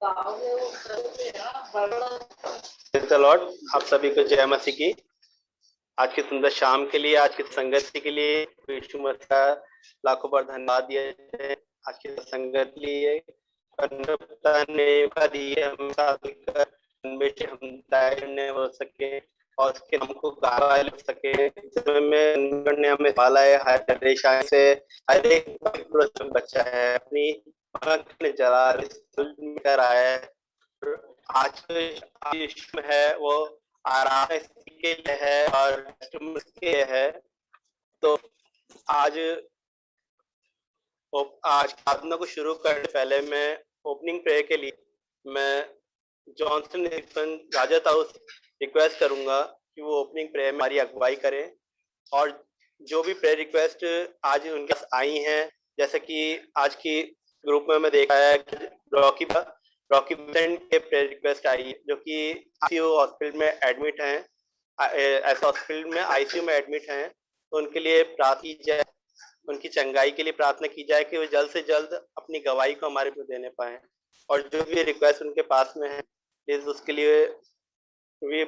Praise the Lord. आप सभी को जय मसीह की। आज की सुंदर शाम के लिए, आज की संगति के लिए यीशु मसीह का लाखों बार धन्यवाद दिया जाए। आज की संगत के लिए हम साथ मिलकर बेटे हम दायरे हो सके और उसके नाम को गावा ले सके। में ने हमें पाला है, हर परेशानी से हर एक बच्चा है अपनी आँख ने जला कर आया है। आज यीशु है वो आराम के लिए है और के है। तो आज प्रार्थना को शुरू करने से पहले मैं ओपनिंग प्रेयर के लिए मैं जॉनसन राजा ताऊ रिक्वेस्ट करूंगा कि वो ओपनिंग प्रेयर में हमारी अगुवाई करें और जो भी प्रेयर रिक्वेस्ट आज उनके पास आई हैं, जैसे कि आज की ग्रुप में मैं देखा है कि रॉकी के प्रेयर रिक्वेस्ट आई है जो कि आईसीयू हॉस्पिटल में एडमिट हैं, ऐसा हॉस्पिटल में आईसीयू में एडमिट हैं। तो उनके लिए प्रार्थना की जाए, उनकी चंगाई के लिए प्रार्थना की जाए कि वो जल्द से जल्द अपनी गवाही को हमारे को देने पाए। और जो भी रिक्वेस्ट उनके पास में है प्लीज उसके लिए भी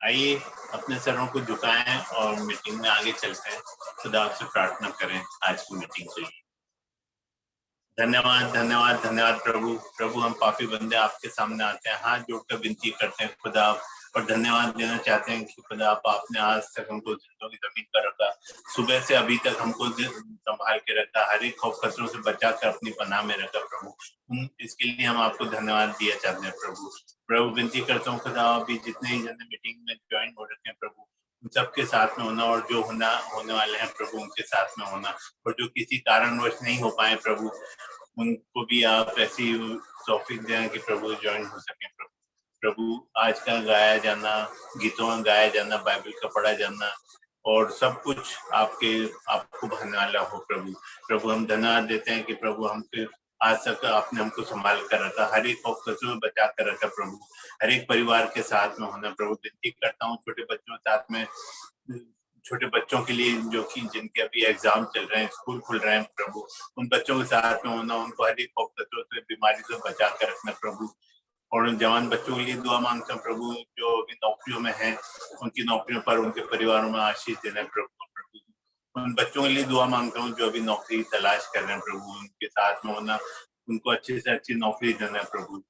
आइए अपने सरों को झुकाएं और मीटिंग में आगे चलते हैं। खुदा से प्रार्थना करें आज की मीटिंग के लिए। धन्यवाद धन्यवाद धन्यवाद प्रभु। प्रभु हम पापी बंदे आपके सामने आते हैं, हाथ जोड़कर विनती करते हैं खुदा, और धन्यवाद देना चाहते हैं कि खुदा आपने आज तक हमको जिंदों की जमीन पर रखा, सुबह से अभी तक हमको संभाल के रखा, हर एक खौफ खतरों से बचा कर अपनी पनाह में रखा प्रभु। इसके लिए हम आपको धन्यवाद दिया चाहते हैं प्रभु। प्रभु विनती करता हूँ खुदा, अभी जितने ही जन मीटिंग में ज्वाइन हो रखे हैं प्रभु, उन सबके साथ में होना, और जो होने वाले हैं प्रभु उनके साथ में होना, और जो किसी कारणवश नहीं हो पाए प्रभु उनको भी आप ऐसी तौफीक दें कि प्रभु ज्वाइन हो सके प्रभु। प्रभु आज का गाया जाना, गीतों का गाया जाना, बाइबल का पढ़ा जाना और सब कुछ आपको भाने वाला हो प्रभु। प्रभु हम धन्यवाद देते हैं कि प्रभु हमको आज तक आपने हमको संभाल कर रखा, हर एक खतरे में बचा कर रखा प्रभु, हर एक परिवार के साथ में होना प्रभु। विनती करता हूँ छोटे बच्चों के साथ में, छोटे बच्चों के लिए जो कि जिनके अभी एग्जाम चल रहे हैं, स्कूल खुल रहे हैं प्रभु, उन बच्चों के साथ में होना, उनको हर एक खतरों से, बीमारी से बचा कर रखना प्रभु। और उन जवान बच्चों के लिए दुआ मांगता हूँ प्रभु, जो अभी नौकरियों में हैं, उनकी नौकरियों पर उनके परिवारों में आशीष देना प्रभु। उन बच्चों के लिए दुआ मांगता हूँ जो अभी नौकरी तलाश कर रहे हैं प्रभु, उनके साथ में होना, उनको अच्छी से अच्छी नौकरी देना प्रभु।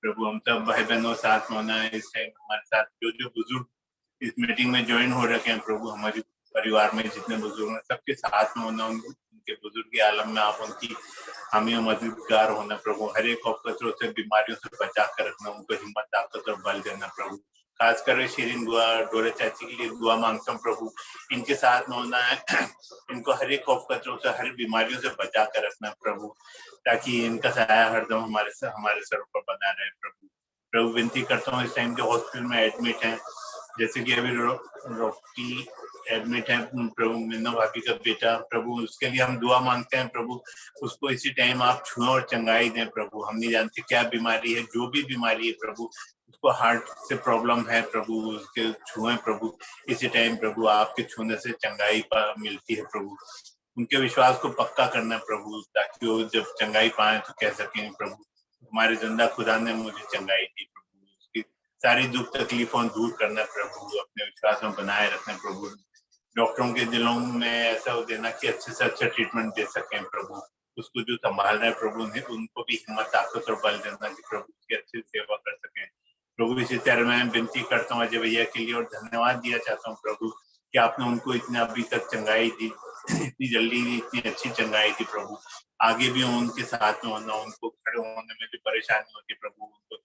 प्रभु हम सब भाई बहनों साथ में होना है इस टाइम, हमारे साथ जो बुजुर्ग इस मीटिंग में ज्वाइन हो रखे हैं प्रभु, हमारे परिवार में जितने बुजुर्ग हैं सबके साथ में होना, उनके बुजुर्ग के आलम में आप उनकी हामी मददगार होना प्रभु, हर एक खतरों से, बीमारियों से बचा कर रखना, उनको हिम्मत, ताकत और बल देना प्रभु। खासकर शीरीन बुआ, डोरे चाची के लिए दुआ मांगता हूँ प्रभु, इनके साथ में होना है, इनको हर एक खतरों से, हर बीमारियों से बचा कर रखना प्रभु, ताकि इनका साया हरदम हमारे सर पर बना रहे प्रभु। प्रभु विनती करता हूँ इस टाइम जो हॉस्पिटल में एडमिट है, जैसे कि अभी रॉकी एडमिट है प्रभु, मीना भाभी का बेटा प्रभु, उसके लिए हम दुआ मांगते हैं प्रभु, उसको इसी टाइम आप छुएं और चंगाई दें प्रभु। हम नहीं जानते क्या बीमारी है, जो भी बीमारी है प्रभु, उसको हार्ट से प्रॉब्लम है प्रभु, उसके छुएं प्रभु इसी टाइम प्रभु, आपके छूने से चंगाई मिलती है प्रभु। उनके विश्वास को पक्का करना प्रभु, ताकि वो जब चंगाई पाए तो कह सकें प्रभु हमारे जिंदा खुदा ने मुझे चंगाई दी प्रभु। उसकी सारी दुख तकलीफों दूर करना प्रभु, अपने विश्वास में बनाए रखना प्रभु। डॉक्टरों के दिलों में ऐसा हो देना कि अच्छे से अच्छा ट्रीटमेंट दे सकें प्रभु। उसको जो संभाल रहे हैं प्रभु उनको भी हिम्मत, ताकत और बल देना कि प्रभु उसकी अच्छी सेवा कर सकें प्रभु। इसी तरह मैं विनती करता हूँ अजय भैया के लिए, और धन्यवाद दिया चाहता हूँ प्रभु कि आपने उनको इतना अभी तक चंगाई दी, इतनी जल्दी इतनी अच्छी चंगाई दी प्रभु। आगे भी उनके साथ में होना, उनको खड़े होने में भी परेशानी होती प्रभु, उनको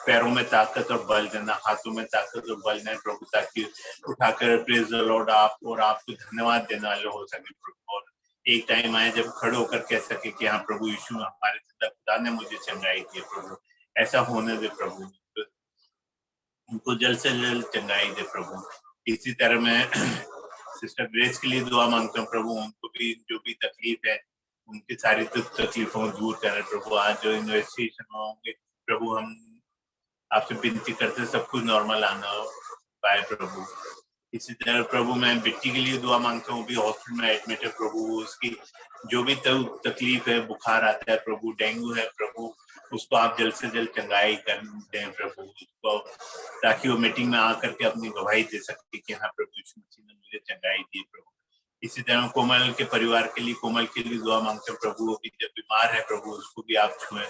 पैरों में ताकत और बल देना, हाथों में ताकत और बल देना प्रभु, ताकि उठाकर प्रेज द लॉर्ड आपको धन्यवाद देने वाले हो सके प्रभु। और एक टाइम आए जब खड़े होकर कह सके कि हाँ प्रभु यीशु हमारे खुदा ने मुझे चंगाई दी प्रभु। ऐसा होने दे प्रभु, उनको जल्द से जल्द चंगाई दे प्रभु। इसी तरह मैं सिस्टर ग्रेस के लिए दुआ मांगता हूँ प्रभु, उनको भी जो भी तकलीफ है उनकी सारी तकलीफों दूर करें प्रभु। आज जो इन्वेस्टिगेशन होंगे प्रभु, हम आपसे विनती करते सब कुछ नॉर्मल आना पाए प्रभु। इसी तरह प्रभु मैं बिट्टी के लिए दुआ मांगता हूँ, भी हॉस्पिटल में एडमिट है प्रभु, उसकी जो भी तकलीफ है, बुखार आता है प्रभु, डेंगू है प्रभु, उसको आप जल्द से जल्द चंगाई कर दें प्रभु उसको, ताकि वो मीटिंग में आकर के अपनी गवाही दे सके कि हाँ प्रभु यीशु मसीह ने मुझे चंगाई दी प्रभु। इसी तरह कोमल के परिवार के लिए, कोमल के लिए दुआ मांगते प्रभु, वो भी जब बीमार है प्रभु उसको भी आप छुएं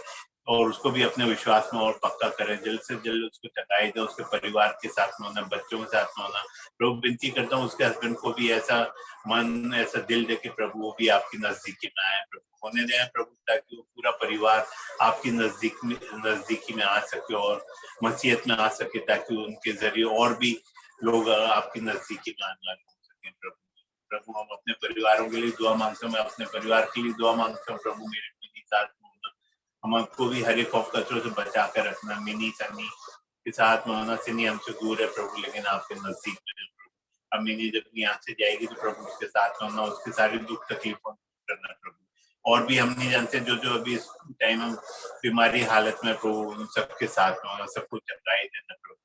और उसको भी अपने विश्वास में और पक्का करें, जल्द से जल्द उसको चंगाई दें, उसके परिवार के साथ में होना, बच्चों के साथ में होना प्रभु। विनती करता हूँ उसके हस्बैंड को भी ऐसा मन, ऐसा दिल दे के प्रभु वो भी आपकी नजदीकी में आए प्रभु, होने दें प्रभु, ताकि वो पूरा परिवार आपकी नजदीकी में आ सके और मसीहत में आ सके, ताकि उनके जरिए और भी लोग आपकी नजदीकी में आने हो सके प्रभु। प्रभु हम अपने परिवारों के लिए दुआ मांगते हैं, मैं अपने परिवार के लिए दुआ मांगता हूँ प्रभु, मेरे साथ में होना, हमको भी हर एक खौफ खतरों से बचा कर रखना, मिनी सनी के साथ में होना, सिनी हमसे दूर है प्रभु लेकिन आपके नजदीक में है प्रभु। अब मिनी जब यहाँ से जाएगी तो प्रभु उसके साथ में होना, उसके सारी दुख तकलीफों करना प्रभु, और भी हम नहीं जानते जो जो अभी इस टाइम हम बीमारी हालत में प्रभु, उन सबके साथ में होना, सबको चंगाई देना प्रभु।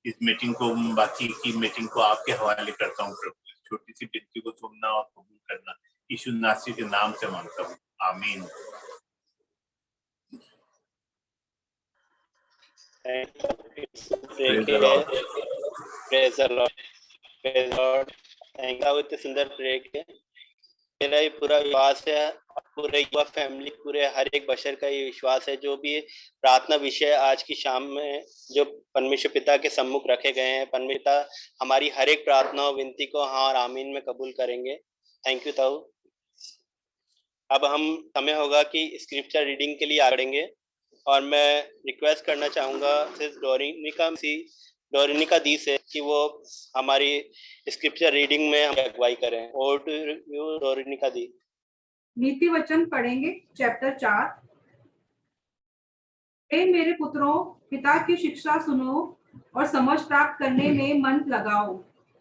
इस मीटिंग को, बाकी की मीटिंग को आपके हवाले करता हूँ प्रभु, छोटी सी विनती को सुनना और कबूल करना, यीशु नासरी के नाम से मांगता हूँ, आमीन। इतने सुंदर प्रे के मेरा ये पूरा विश्वास है, पूरे युवा फैमिली, पूरे हर एक बशर का ये विश्वास है, जो भी प्रार्थना विषय आज की शाम में जो परमेश्वर पिता के सम्मुख रखे गए हैं, परमेश्वर पिता हमारी हर एक प्रार्थना और विनती को हाँ और आमीन में कबूल करेंगे। थैंक यू ताऊ। अब हम समय होगा कि स्क्रिप्चर रीडिंग के लिए आगेंगे और मैं रिक्वेस्ट करना चाहूँगा सिर्फ डोरिनिका दी से कि वो हमारी स्क्रिप्चर रीडिंग में हम अगुवाई करें। और टू यू डोरिनिका दी। नीति वचन पढ़ेंगे चैप्टर 4। हे मेरे पुत्रों, पिता की शिक्षा सुनो और समझ प्राप्त करने में मन लगाओ,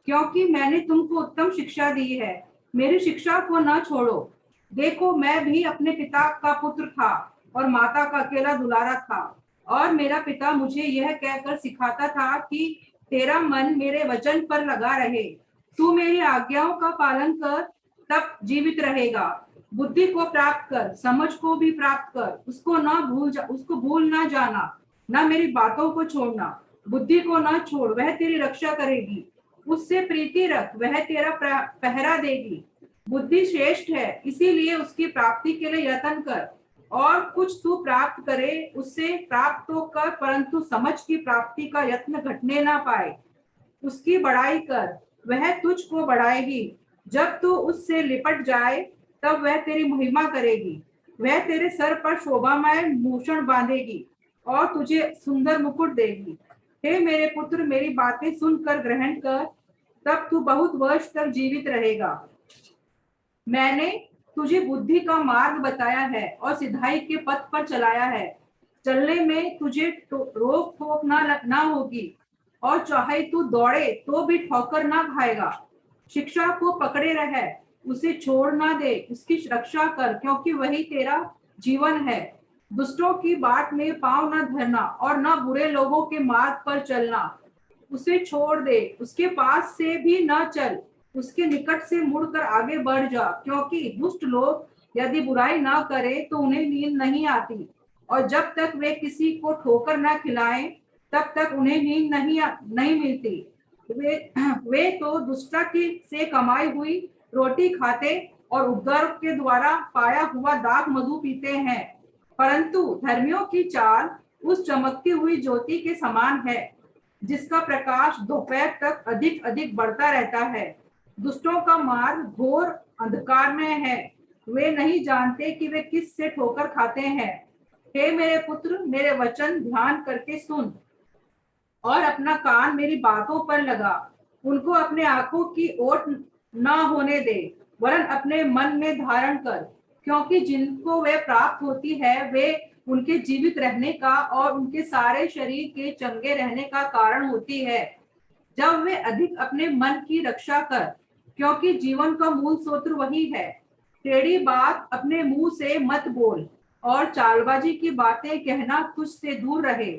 क्योंकि मैंने तुमको उत्तम शिक्षा दी है। मेरी शिक्षा को न छोड़ो। देखो, मैं भी अपने पिता का पुत्र था और माता का अकेला दुलारा था, और मेरा पिता मुझे यह कहकर सिखाता था कि तेरा मन मेरे वचन पर लगा रहे, तू मेरी आज्ञाओं का पालन कर, तब जीवित रहेगा। बुद्धि को प्राप्त कर, समझ को भी प्राप्त कर, उसको भूल ना जाना, ना मेरी बातों को छोड़ना। बुद्धि को ना छोड़, वह तेरी रक्षा करेगी। उससे प्रीति रख, वह तेरा पहरा देगी। बुद्धि श्रेष्ठ है, इसीलिए उसकी प्राप्ति के लिए यत्न कर। और कुछ तू प्राप्त करे उससे प्राप्त तो कर, परंतु समझ की प्राप्ति का यत्न घटने ना पाए। उसकी बड़ाई कर, वह तुझको बढ़ाएगी। जब तू उससे लिपट जाए तब वह तेरी महिमा करेगी। वह तेरे सर पर शोभामय भूषण बांधेगी और तुझे सुंदर मुकुट देगी। हे मेरे पुत्र, मेरी बातें सुनकर ग्रहण कर, तब तू बहुत वर्ष तक जीवित रहेगा। मैंने तुझे बुद्धि का मार्ग बताया है और सिधाई के पथ पर चलाया है। चलने में तुझे रोक टोक ना होगी, और चाहे तू दौड़े तो भी ठोकर ना खाएगा। शिक्षा को पकड़े रह, उसे छोड़ ना दे, उसकी रक्षा कर, क्योंकि वही तेरा जीवन है। दुष्टों की बाट में पांव न धरना और न बुरे लोगों के मार्ग पर चलना। उसे छोड़ दे, उसके पास से भी न चल, उसके निकट से मुड़कर आगे बढ़ जा, क्योंकि दुष्ट लोग यदि बुराई ना करे तो उन्हें नींद नहीं आती, और जब तक वे किसी को ठोकर ना खिलाएं तब तक उन्हें नींद नहीं मिलती। वे तो दुष्टता की से कमाई हुई रोटी खाते और उपद्रव के द्वारा पाया हुआ दाख मधु पीते हैं। परंतु धर्मियों की चाल उस चमकती हुई ज्योति के समान है, जिसका प्रकाश दोपहर तक अधिक अधिक बढ़ता रहता है। दुष्टों का मार्ग घोर अंधकार में है, वे नहीं जानते कि वे किस से ठोकर खाते हैं। हे मेरे पुत्र, मेरे वचन ध्यान करके सुन और अपना कान मेरी बातों पर लगा। उनको अपने आंखों की ओट न होने दे, वरन अपने मन में धारण कर, क्योंकि जिनको वे प्राप्त होती है वे उनके जीवित रहने का और उनके सारे शरीर के चंगे रहने का कारण होती है। जब वे अधिक अपने मन की रक्षा कर, क्योंकि जीवन का मूल स्रोत वही है। टेढ़ी बात अपने मुंह से मत बोल, और चालबाजी की बातें कहना तुझसे दूर रहे।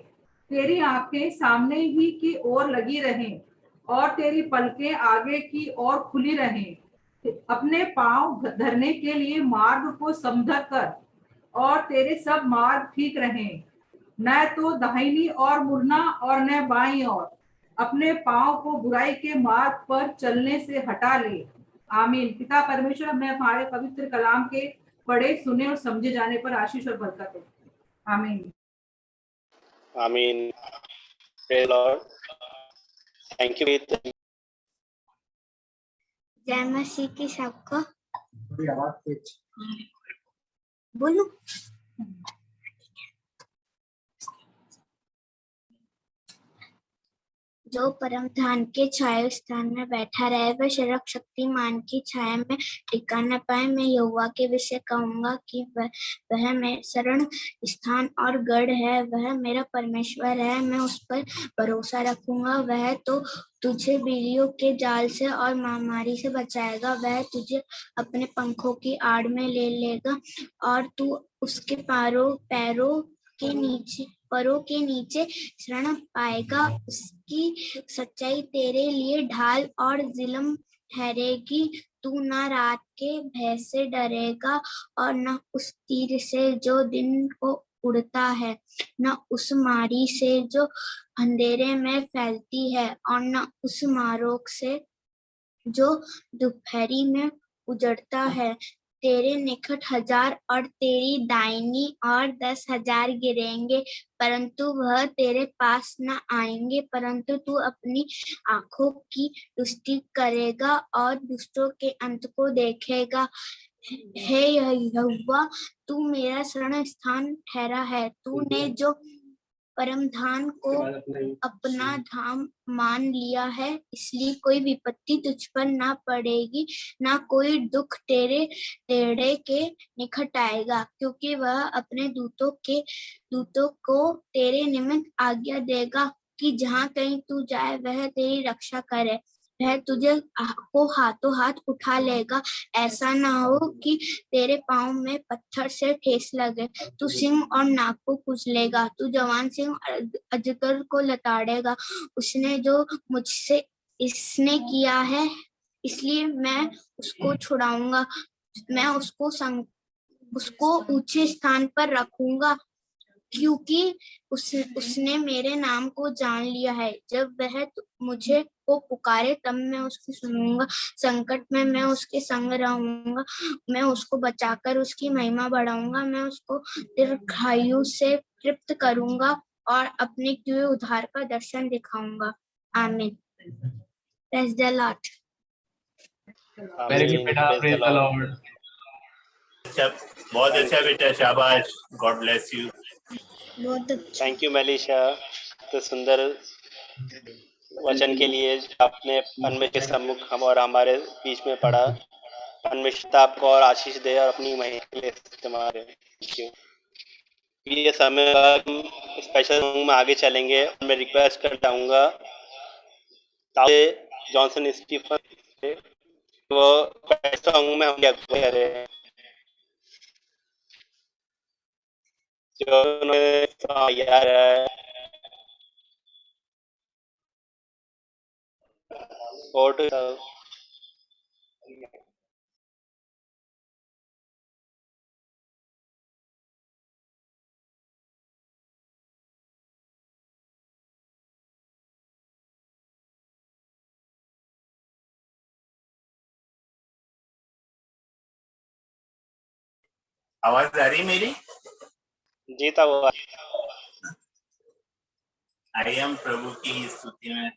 तेरी आंखें सामने ही की ओर लगी रहें और तेरी पलकें आगे की ओर खुली रहें। अपने पांव धरने के लिए मार्ग को समतल कर और तेरे सब मार्ग ठीक रहें। न तो दाहिनी ओर मुड़ना और न बाईं ओर। अपने पांव को बुराई के मार्ग पर चलने से हटा ले। आमीन। पिता परमेश्वर, मैं हमारे पवित्र कलाम के पढ़े सुने और समझे जाने पर आशीष और बरकत हो। आमीन। आमीन। Praise Lord. Thank you. जय मसीह की सबको। बोलो। जो परम धाम के छाया स्थान में बैठा रहे वह सर्वशक्तिमान की छाया में टिका न पाए। मैं यहोवा के विषय कहूंगा कि वह मेरा शरण स्थान और गढ़ है। वह मेरा परमेश्वर है, मैं उस पर भरोसा रखूंगा। वह तो तुझे बिल्लियों के जाल से और महामारी से बचाएगा। वह तुझे अपने पंखों की आड़ में ले लेगा और तू उसके पैरों के नीचे शरण पाएगा। उसकी सच्चाई तेरे लिए ढाल और जिलम ठहरेगी। तू न रात के भय से डरेगा और न उस तीर से जो दिन को उड़ता है, न उस मारी से जो अंधेरे में फैलती है, और न उस मारोग से जो दोपहरी में उजड़ता है। तेरे निकट 1000 और तेरी दाहिनी और 10,000 गिरेंगे, परंतु वह तेरे पास न आएंगे। परंतु तू अपनी आंखों की दृष्टि करेगा और दुष्टों के अंत को देखेगा। हे यहोवा, तू मेरा शरण स्थान ठहरा है। तूने जो परम धाम को अपना धाम मान लिया है, इसलिए कोई विपत्ति तुझ पर ना पड़ेगी, ना कोई दुख तेरे टेढ़े के निकट आएगा, क्योंकि वह अपने दूतों को तेरे निमित्त आज्ञा देगा कि जहाँ कहीं तू जाए वह तेरी रक्षा करे। वह तुझे को हाथों हाथ उठा लेगा, ऐसा ना हो कि तेरे पाँव में पत्थर से ठेस लगे। तू सिंह और नाग को कुचलेगा, तू जवान सिंह अजगर को लताड़ेगा। उसने जो मुझसे इसने किया है, इसलिए मैं उसको छुड़ाऊंगा। मैं उसको ऊंचे स्थान पर रखूंगा, क्योंकि उसने मेरे नाम को जान लिया है। जब वह मुझे को पुकारे तब मैं उसकी सुनूंगा। संकट में मैं उसके संग रहूंगा, मैं उसको बचाकर उसकी महिमा बढ़ाऊंगा। मैं उसको दीर्घायु से तृप्त करूंगा और अपने किए उद्धार का दर्शन दिखाऊंगा। आमीन। Praise the Lord. Very good बेटा, प्रेज द लॉर्ड। बहुत अच्छा बेटा, शाबाश, गॉड ब्लेस यू। बहुत अच्छा। थैंक यू मनीषा, तो सुंदर वचन के लिए आपने परमेश्वर के सम्मुख हम और हमारे बीच में पढ़ा। परमेश्वर आपको और आशीष दे और अपनी महिमा के लिए इस्तेमाल करें। Thank you. ये समय हम स्पेशल सॉन्ग में आगे चलेंगे। मैं रिक्वेस्ट कर चाहूँगा जॉनसन स्टीफन वो सॉन्ग में हम अगुवाई करें, जो यार है फोटो। आवाज आ रही मेरी? जीता हुआ आई एम प्रभु की स्तुति में,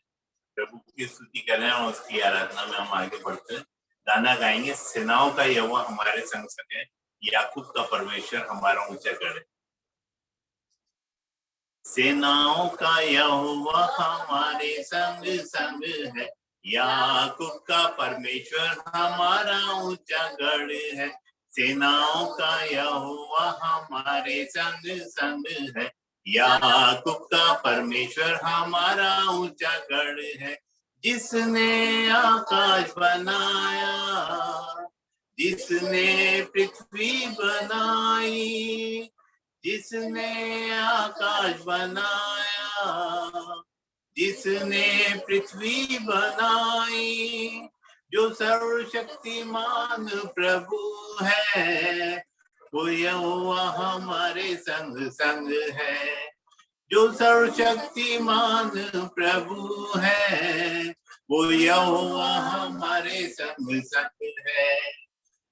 प्रभु की स्तुति कर रहे हैं और उसकी आराधना में हम आगे बढ़ते हैं। गाना गाएंगे, सेनाओं का यहोवा हमारे संग संग है, याकूब का परमेश्वर हमारा ऊंचा गढ़ है। सेनाओं का यहोवा हमारे संग संग है, याकूब का परमेश्वर हमारा ऊंचा गढ़ है। सेनाओं का यहोवा हमारे संग संग है, याकूब का परमेश्वर हमारा ऊंचा गढ़ है। जिसने आकाश बनाया, जिसने पृथ्वी बनाई, जिसने आकाश बनाया, जिसने पृथ्वी बनाई, जो सर्वशक्तिमान प्रभु है, वो यहोवा हमारे संग संग है। जो सर्वशक्तिमान प्रभु है, वो यहोवा हमारे संग संग है।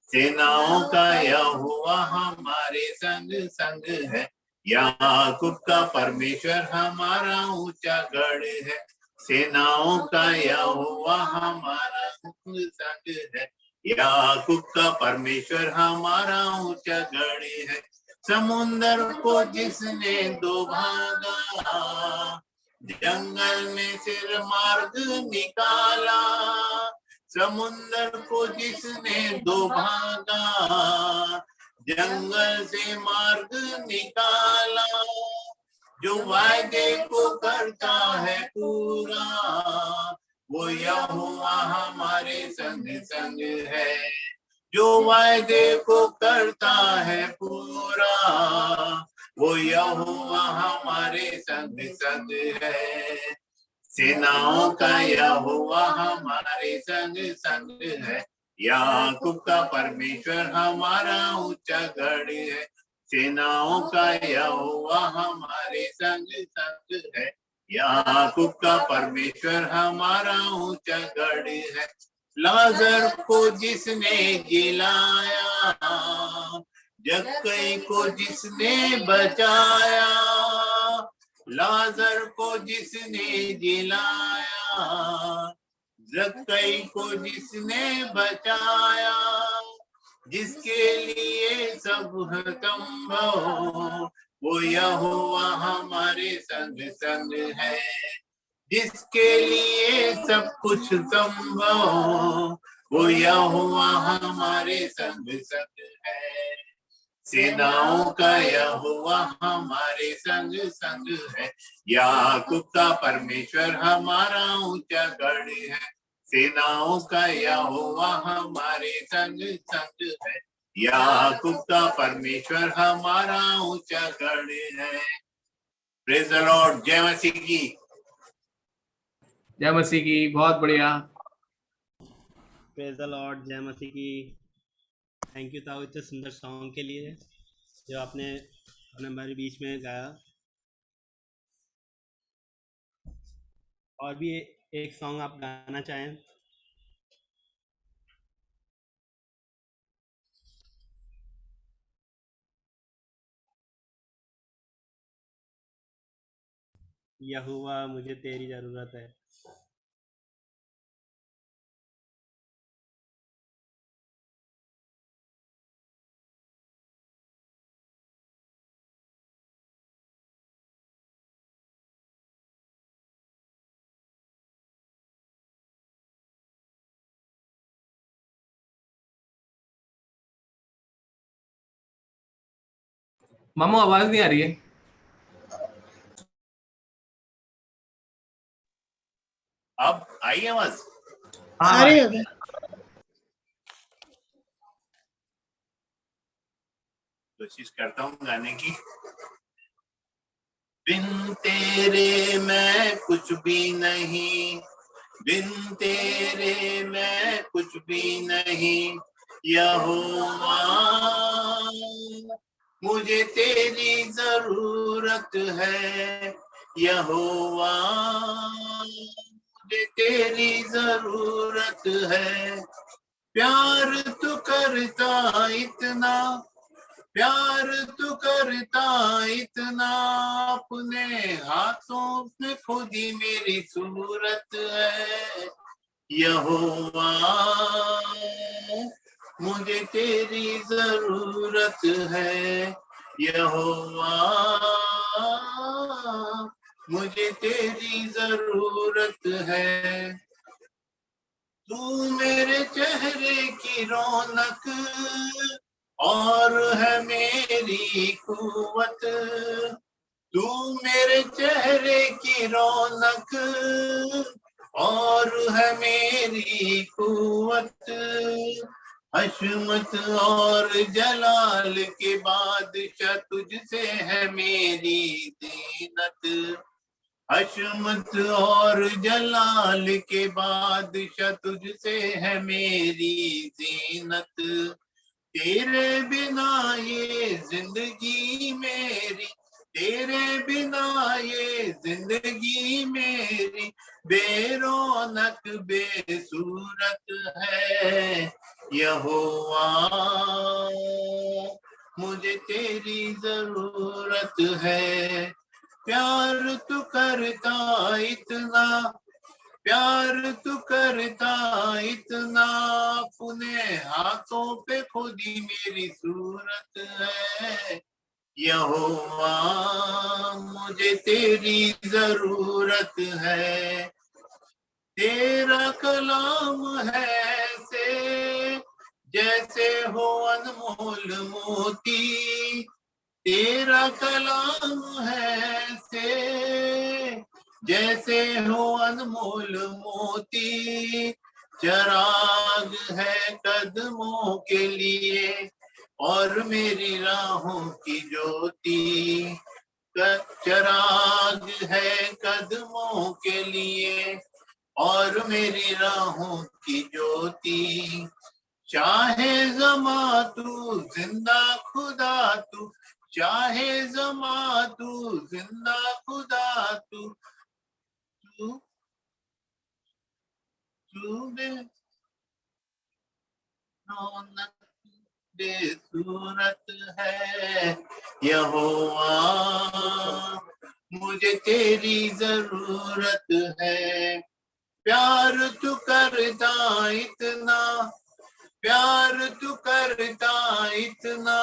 सेनाओं का यहोवा हमारे संग संग है। याकूब का परमेश्वर हमारा ऊंचा गढ़ है। सेनाओं का यहोवा हमारा संग संग है। याकूब का परमेश्वर हमारा ऊंचा गढ़ है। समुंदर को जिसने दो भागा, जंगल में सिर मार्ग निकाला। समुंदर को जिसने दो भागा, जंगल से मार्ग निकाला। जो वायदे को करता है पूरा, वो यहोवा हमारे संग संग है। जो वायदे को करता है पूरा, वो यहोवा हमारे संग संग है। सेनाओं का यहोवा हमारे संग संग है। याकूब का परमेश्वर हमारा ऊंचा गढ़ है। सेनाओं का यहोवा हमारे संग संग है। याकूब का परमेश्वर हमारा ऊंचा गढ़ है। लाजर को जिसने जिलाया, जक्कई को जिसने बचाया। लाजर को जिसने जिलाया, जक्कई को जिसने बचाया। जिसके लिए सब संभव, वो यहोवा हमारे संग संग है। जिसके लिए सब कुछ संभव, वो यहोवा हमारे संग संग है। सेनाओं का यहोवा हमारे संग संग है। याकूब का परमेश्वर हमारा ऊंचा गढ़ है। सेनाओं का यहोवा हमारे संग संग है। याकूब का परमेश्वर हमारा ऊंचा गढ़ है। Praise the Lord. जय मसीह की। जय मसीह की। बहुत बढ़िया। Praise the Lord. जय मसीह की। थैंक यू ताऊ इतने सुंदर सॉन्ग के लिए जो आपने हमारे बीच में गाया। और भी एक सॉन्ग आप गाना चाहें? यहोवा मुझे तेरी जरूरत है। मामू आवाज नहीं आ रही है। अब आई आवाज? हाँ, कोशिश करता हूँ गाने की। बिन तेरे मैं कुछ भी नहीं, बिन तेरे मैं कुछ भी नहीं। यहोवा मुझे तेरी जरूरत है। यहोवा मुझे तेरी जरूरत है। प्यार तू करता इतना, प्यार तू करता इतना, अपने हाथों में खुद ही मेरी सूरत है। यहोवा मुझे तेरी जरूरत है। यहोवा मुझे तेरी जरूरत है। तू मेरे चेहरे की रौनक और है मेरी कुव्वत। तू मेरे चेहरे की रौनक और है मेरी कुव्वत। हशमत और जलाल के बादशाह तुझसे है मेरी दीनत। अशमत और जलाल के बादशाह तुझसे है मेरी जीनत, तेरे बिना ये जिंदगी मेरी, तेरे बिना ये जिंदगी मेरी बेरौनक बेसूरत है। यहोवा मुझे तेरी जरूरत है, प्यार तू करता इतना, प्यार तू करता इतना, अपने हाथों पे खुदी मेरी सूरत है। यहोवा मुझे तेरी जरूरत है, तेरा कलाम है ऐसे जैसे हो अनमोल मोती, तेरा कलाम है ऐसे जैसे हो अनमोल मोती, चराग है कदमों के लिए और मेरी राहों की ज्योति, चराग है कदमों के लिए और मेरी राहों की ज्योति। चाहे ज़मा तू जिंदा खुदा तू, चाहे ज़मा तू जिंदा खुदा तू, तू बेसूरत है। यहोवा मुझे तेरी जरूरत है, प्यार तू करता इतना, प्यार तू करता इतना,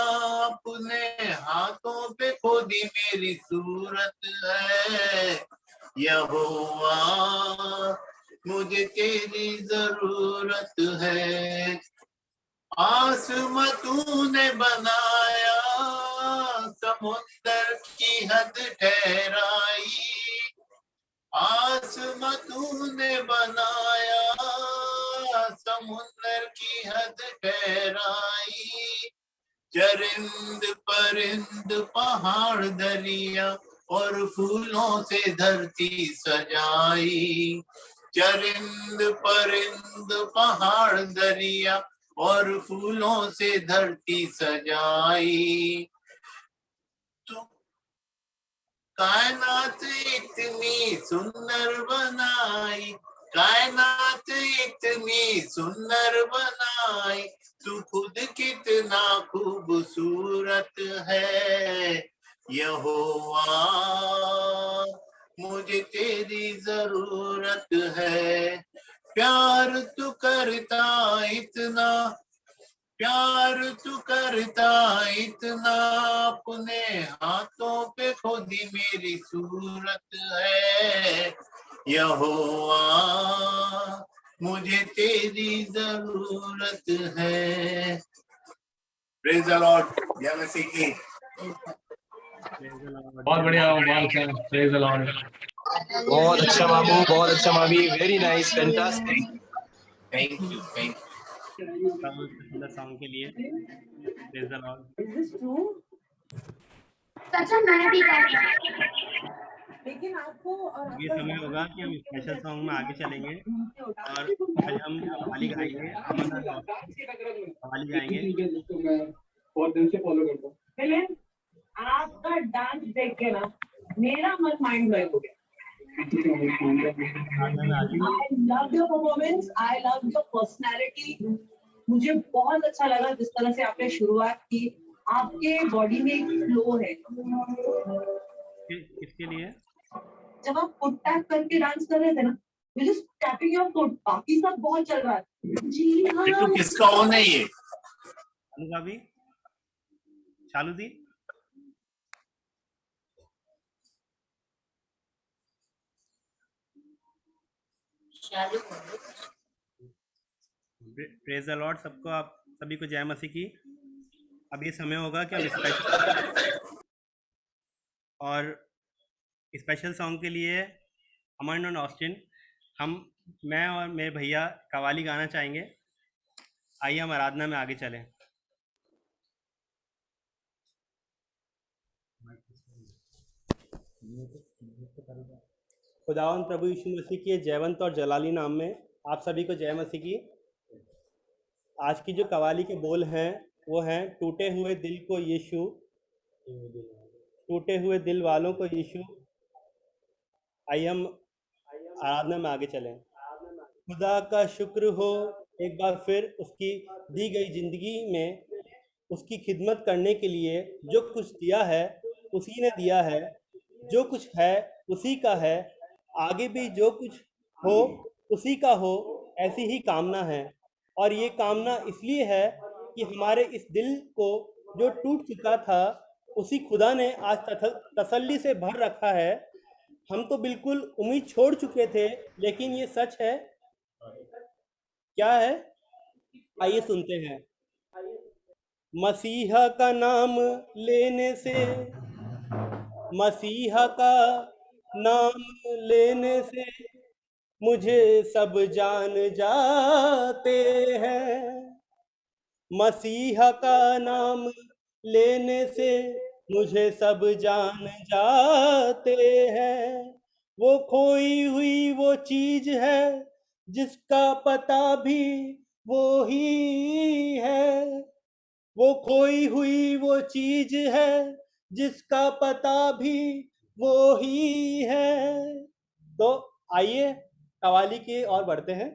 अपने हाथों पे खोदी मेरी सूरत है। यहोवा मुझे तेरी जरूरत है, आसमां तूने बनाया, समुंदर की हद ठहराई, आसमां तूने बनाया, समुंदर की हद ठहराई, चरिंद परिंद पहाड़ दरिया और फूलों से धरती सजाई, चरिंद परिंद पहाड़ दरिया और फूलों से धरती सजाई। तो कायनात इतनी सुंदर बनाई, कायनात इतनी सुंदर बनाई, तू खुद कितना खूबसूरत है। यहोवा मुझे तेरी जरूरत है, प्यार तू करता इतना, प्यार तू करता इतना, अपने हाथों पे खुदी मेरी सूरत है। यहोवा मुझे तेरी जरूरत है। Praise the Lord. जय मसीह की। बहुत बढ़िया, बहुत अच्छा, प्रेज द लॉर्ड। बहुत अच्छा मामू, बहुत अच्छा मामी, very nice, fantastic. Thank you, thank you. सुंदर सॉन्ग के लिए प्रेज द लॉर्ड। लेकिन आपको और ये समय होगा कि हम स्पेशल सॉन्ग में आगे चलेंगे और आज हम कव्वाली गाएंगे, कव्वाली गाएंगे। बहुत दिन से फॉलो करता हूँ। आपका डांस देख के ना मेरा मन माइंड ब्लोइंग हो गया। I love your performance, I love your personality. मुझे बहुत अच्छा लगा जिस तरह से आपने शुरुआत की, आपके बॉडी में एक फ्लो है। किसके लिए? जब आप फुट टैप करके डांस कर रहे थे ना, just tapping your foot, बाकी सब बहुत चल रहा है। जी हाँ। तो किसका हो नहीं है? अनुका भी, चालू दी। प्रेज द लॉर्ड सबको, आप सभी को जय मसीह की। अब ये समय होगा कि हम स्पेशल सॉन्ग के लिए अमन और ऑस्टिन, मैं और मेरे भैया कव्वाली गाना चाहेंगे। आइए हम आराधना में आगे चलें। खुदावंद प्रभु यीशु मसीह के जयवंत और जलाली नाम में आप सभी को जय मसीह की। आज की जो कवाली के बोल हैं वो हैं, टूटे हुए दिल को यीशु, टूटे हुए दिल वालों को यीशु। आइए हम आराधना में आगे चलें। खुदा का शुक्र हो एक बार फिर उसकी दी गई जिंदगी में उसकी खिदमत करने के लिए। जो कुछ दिया है उसी ने दिया है, जो कुछ है उसी का है, आगे भी जो कुछ हो उसी का हो, ऐसी ही कामना है। और ये कामना इसलिए है कि हमारे इस दिल को जो टूट चुका था उसी खुदा ने आज तसल्ली से भर रखा है। हम तो बिल्कुल उम्मीद छोड़ चुके थे, लेकिन ये सच है। क्या है? आइए सुनते हैं। मसीहा का नाम लेने से, मसीहा का नाम लेने से मुझे सब जान जाते हैं। मसीहा का नाम लेने से मुझे सब जान जाते हैं। वो खोई हुई वो चीज है जिसका पता भी वो ही है। वो खोई हुई वो चीज है जिसका पता भी वो ही है। तो आइए कवाली की ओर बढ़ते हैं।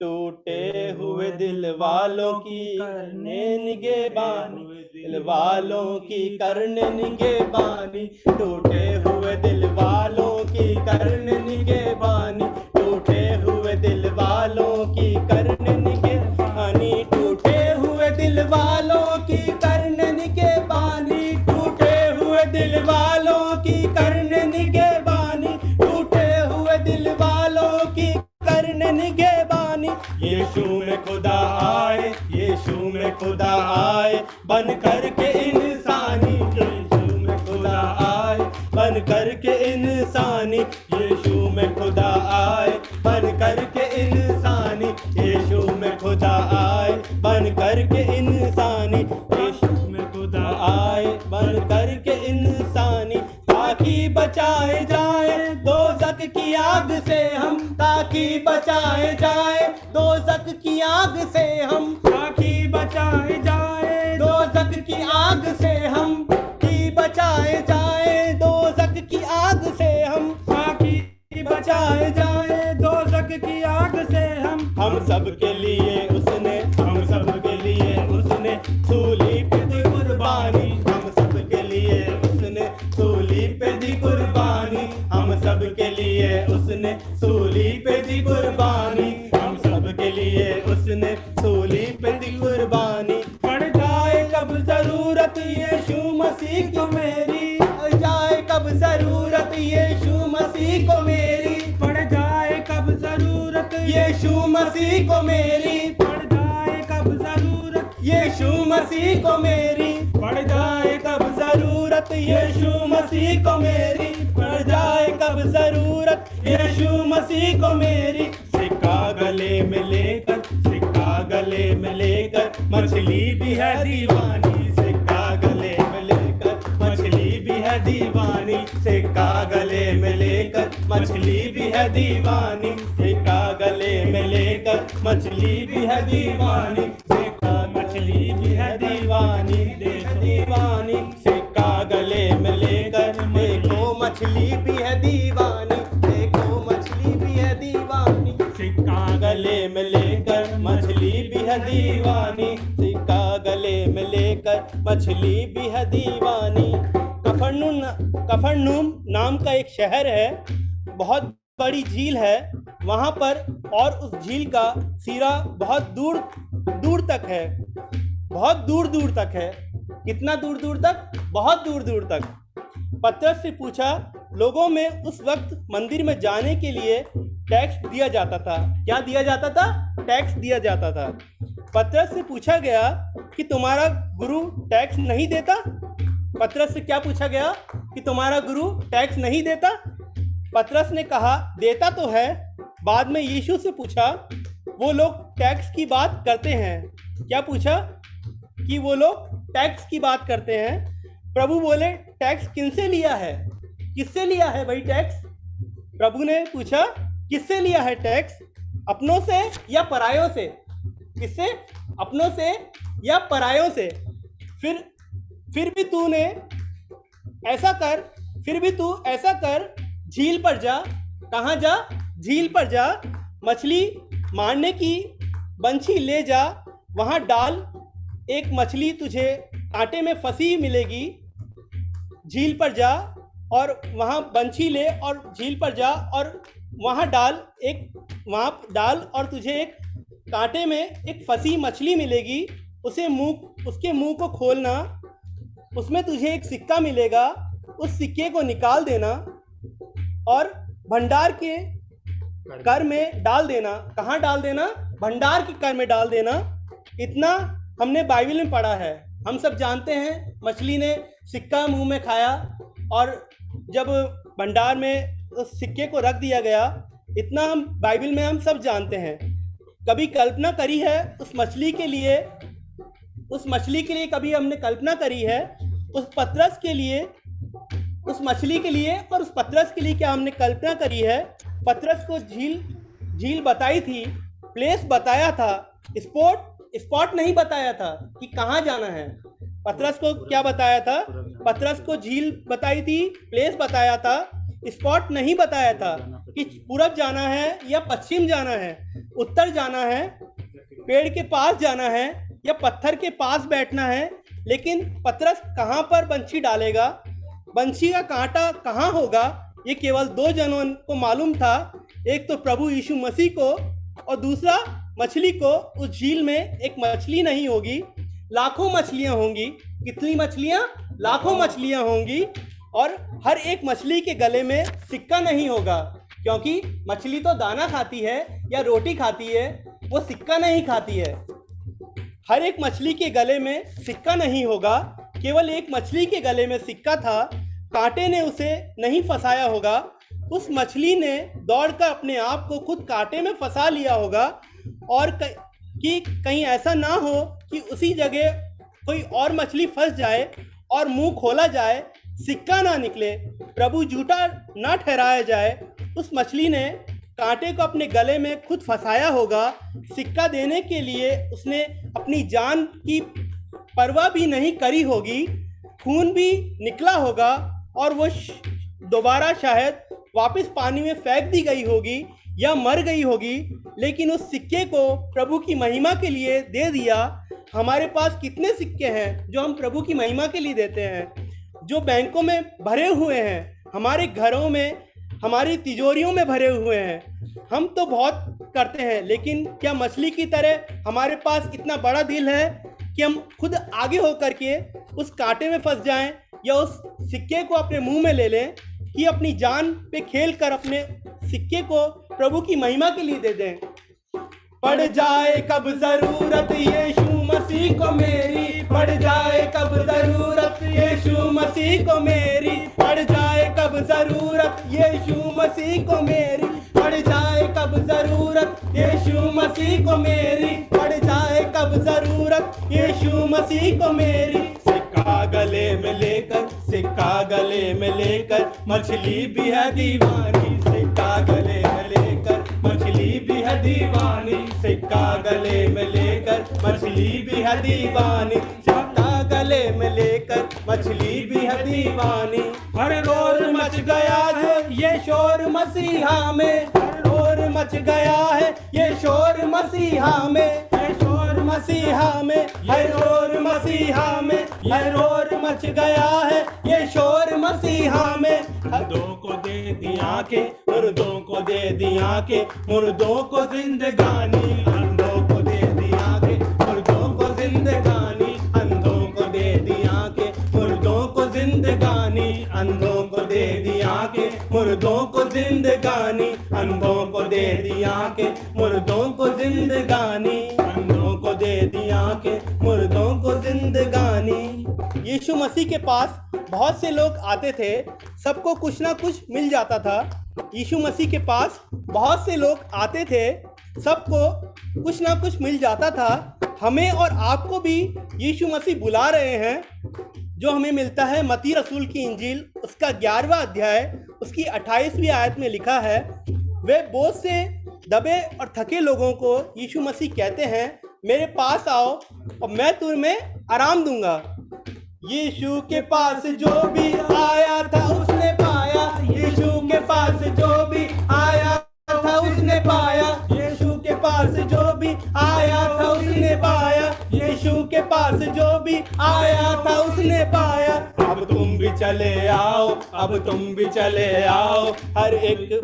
टूटे हुए दिल वालों की करने निगहबानी, दिल वालों की करने निगहबानी, टूटे हुए दिल वालों की करने निगहबानी, टूटे हुए दिल वालों की करने निगहबानी, टूटे हुए दिल वालों की करने निगहबानी, टूटे हुए दिल वालों की करने निगहबानी, टूटे हुए दिल वालों की करने निगहबानी। यीशु में खुदा आए, यीशु में खुदा आए, बन कर के इंसानी, यीशु में खुदा आए, बन कर के इंसानी, यीशु में खुदा आए, बन कर के इंसानी, यीशु में खुदा आए, बन कर के इंसानी, यीशु में खुदा आए, बन कर के इंसानी, ताकि बचाए जाए दोज़ख की आग से हम, ताकि बचाए जाए दोज़ख की आग से हम, ताकि बचाए जाए दोज़ख की आग से हम, कि बचाए जाए दोज़ख की आग से हम, ताकि बचाए जाए दोज़ख की आग से हम सब के लिए उसने, हम सब के लिए उसने सूली पे दी कुर्बानी, हम सब के लिए उसने सूली पे दी कुर्बानी, हम सब के लिए उसने सूली पे दी कुर्बानी, हम सब के लिए उसने सूली पे दी कुर्बानी। पड़ जाए कब जरूरत यीशु मसीह को मेरी, पड़ जाए कब जरूरत यीशु मसीह को मेरी, पड़ जाए कब जरूरत यीशु मसीह को मेरी, पड़ जाए कब जरूरत यीशु मसीह को मेरी, पड़ जाए कब जरूरत यीशु मसीह को मेरी, पड़ जाए कब जरूरत यीशु मसीह को मेरी। सिक्का गले में लेकर, सिक्का गले में लेकर मछली भी है दीवानी, सिक्का गले में लेकर मछली भी है दीवानी, सिक्का गले में लेकर मछली भी है दीवानी, सिक्का गले में लेकर मछली भी है दीवानी, सिक्का मछली भी है दीवानी, देखो दीवानी, सिक्का गले में लेकर देखो मछली भी है दीवानी, देखो मछली भी है दीवानी, सिक्का गले में लेकर मछली भी है दीवानी, सिक्का गले में लेकर मछली भी है दीवानी। कफरनहूम नाम का एक शहर है, बहुत बड़ी झील है वहाँ पर, और उस झील का सिरा बहुत दूर दूर तक है, बहुत दूर दूर तक है। कितना दूर दूर तक? बहुत दूर दूर तक। पतरस से पूछा, लोगों में उस वक्त मंदिर में जाने के लिए टैक्स दिया जाता था। क्या दिया जाता था? टैक्स दिया जाता था। पतरस से पूछा गया कि तुम्हारा गुरु टैक्स नहीं देता? पतरस से क्या पूछा गया कि तुम्हारा गुरु टैक्स नहीं देता? पतरस ने कहा देता तो है। बाद में यीशु से पूछा, वो लोग टैक्स की बात करते हैं। क्या पूछा? कि वो लोग टैक्स की बात करते हैं। प्रभु बोले, टैक्स किनसे लिया है? किससे लिया है भाई टैक्स? प्रभु ने पूछा किससे लिया है टैक्स, अपनों से या परायों से? किससे? अपनों से या परायों से? फिर भी तूने ऐसा कर, फिर भी तू ऐसा कर, झील पर जा। कहाँ जा? झील पर जा, मछली मारने की बंसी ले जा, वहाँ डाल, एक मछली तुझे कांटे में फंसी मिलेगी। झील पर जा और वहाँ बंसी ले और झील पर जा और वहाँ डाल, और तुझे एक कांटे में एक फंसी मछली मिलेगी। उसके मुंह को खोलना, उसमें तुझे एक सिक्का मिलेगा, उस सिक्के को निकाल देना और भंडार के कर में डाल देना। कहाँ डाल देना? भंडार के कर में डाल देना। इतना हमने बाइबल में पढ़ा है। हम सब जानते हैं मछली ने सिक्का मुंह में खाया और जब भंडार में उस सिक्के को रख दिया गया। इतना हम बाइबल में हम सब जानते हैं। कभी कल्पना करी है उस मछली के लिए कभी हमने कल्पना करी है उस पतरस के लिए, उस मछली के लिए और उस पतरस के लिए क्या हमने कल्पना करी है? पतरस को झील बताई थी, प्लेस बताया था, स्पॉट नहीं बताया था कि कहाँ जाना है। पतरस को क्या बताया था? पतरस को झील बताई थी, प्लेस बताया था, स्पॉट नहीं बताया था कि पूरब जाना है या पश्चिम जाना है, उत्तर जाना है, पेड़ के पास जाना है या पत्थर के पास बैठना है। लेकिन पतरस कहाँ पर बंसी डालेगा, बंसी का कांटा कहाँ होगा, ये केवल दो जनों को मालूम था। एक तो प्रभु यीशु मसीह को और दूसरा मछली को। उस झील में एक मछली नहीं होगी, लाखों मछलियाँ होंगी। कितनी मछलियाँ? लाखों मछलियाँ होंगी। और हर एक मछली के गले में सिक्का नहीं होगा, क्योंकि मछली तो दाना खाती है या रोटी खाती है, वो सिक्का नहीं खाती है। हर एक मछली के गले में सिक्का नहीं होगा, केवल एक मछली के गले में सिक्का था। कांटे ने उसे नहीं फंसाया होगा। उस मछली ने दौड़कर अपने आप को खुद कांटे में फंसा लिया होगा और कि कहीं ऐसा ना हो कि उसी जगह कोई और मछली फंस जाए और मुंह खोला जाए, सिक्का ना निकले, प्रभु झूठा ना ठहराया जाए। उस मछली ने कांटे को अपने गले में खुद फंसाया होगा। सिक्का देने के लिए उसने अपनी जान की परवाह भी नहीं करी होगी। खून भी निकला होगा और वो दोबारा शायद वापस पानी में फेंक दी गई होगी या मर गई होगी। लेकिन उस सिक्के को प्रभु की महिमा के लिए दे दिया। हमारे पास कितने सिक्के हैं जो हम प्रभु की महिमा के लिए देते हैं, जो बैंकों में भरे हुए हैं, हमारे घरों में, हमारी तिजोरियों में भरे हुए हैं। हम तो बहुत करते हैं, लेकिन क्या मछली की तरह हमारे पास इतना बड़ा दिल है कि हम खुद आगे होकर के उस कांटे में फंस जाएं या उस सिक्के को अपने मुंह में ले लें कि अपनी जान पे खेल कर अपने सिक्के को प्रभु की महिमा के लिए दे दें? पड़ जाए कब जरूरत यीशु मसीह को मेरी, पड़ जाए कब जरूरत यीशु मसीह को मेरी, पड़ जाए कब जरूरत यीशु मसीह को मेरी, पड़ जाए कब जरूरत यीशु मसीह को मेरी, पड़ जाए कब जरूरत यीशु मसीह को मेरी। सिक्का गले में लेकर, सिक्का गले में लेकर मछली भी है दीवानी, सिक्का गले में लेकर मछली भी है दीवानी, सिक्का गले में लेकर मछली भी है दीवानी, सिक्का गले में लेकर मछली भी है दीवानी। हर रोर मच गया है ये शोर मसीहा में, हर रोर मच गया है ये शोर मसीहा में, ये शोर मसीहा में, हर रोर मसीहा में, हर रोर मच गया है ये शोर मसीहा में। मुर्दों को दे दिया के, मुर्दों को दे दिया के, मुर्दों को जिंदगानी, अंधों को दे दिया के, मुर्दों को जिंदगानी, अंधों को दे दिया के, मुर्दों को जिंदगानी, अंधों को दे दिया के, मुर्दों को जिंदगानी, अंधों को दे दिया के, मुर्दों को जिंदगानी, अंधों को दे दिया के, मुर्दों को जिंदगानी। यीशु मसीह के पास बहुत से लोग आते थे, सबको कुछ ना कुछ मिल जाता था। यीशु मसीह के पास बहुत से लोग आते थे, सबको कुछ ना कुछ मिल जाता था। हमें और आपको भी यीशु मसीह बुला रहे हैं, जो हमें मिलता है मत्ती रसूल की इंजील उसका 11वां अध्याय उसकी 28वीं आयत में लिखा है, वे बोझ से दबे और थके लोगों को यीशु मसीह कहते हैं, मेरे पास आओ और मैं तुम्हें आराम दूंगा। यीशु के पास जो भी आया था उसने पाया, यीशु के पास जो भी आया था उसने पाया, यीशु के पास जो भी आया था उसने पाया, यीशु के पास जो भी आया था उसने पाया। अब तुम भी चले आओ, अब तुम भी चले आओ, हर एक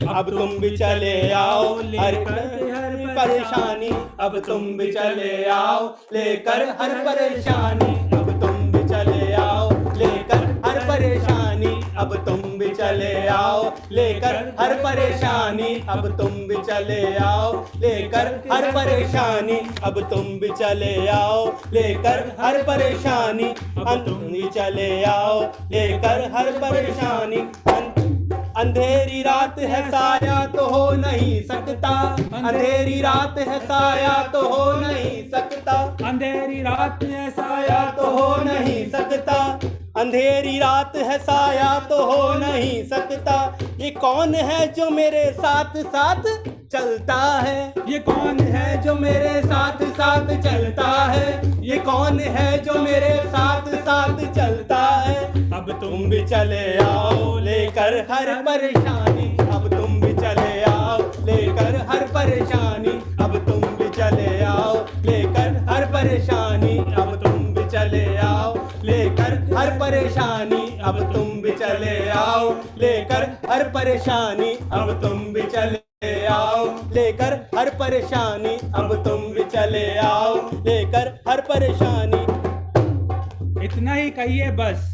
अब तुम भी चले आओ, हर परेशानी, अब तुम भी चले आओ लेकर हर परेशानी, अब तुम भी चले आओ लेकर हर परेशानी, अब तुम भी चले आओ लेकर हर परेशानी, अब तुम भी चले आओ लेकर हर परेशानी, अब तुम भी चले आओ लेकर हर परेशानी, अब तुम भी चले आओ लेकर हर परेशानी। अंधेरी रात है साया तो हो नहीं सकता, अंधेरी रात है साया तो हो नहीं सकता, अंधेरी रात है साया तो हो नहीं सकता, अंधेरी रात है साया तो हो नहीं सकता। ये कौन है जो मेरे साथ साथ चलता है, ये कौन है जो मेरे साथ साथ चलता है, ये कौन है जो मेरे साथ साथ चलता है। अब तुम भी चले आओ लेकर हर परेशानी, अब तुम भी चले आओ लेकर हर परेशानी, अब तुम भी चले आओ लेकर हर परेशानी, अब तुम भी चले आओ लेकर हर परेशानी, अब तुम भी चले आओ लेकर हर परेशानी, अब तुम भी चले आओ लेकर हर परेशानी, अब तुम भी चले आओ लेकर हर परेशानी। इतना ही कहिए बस,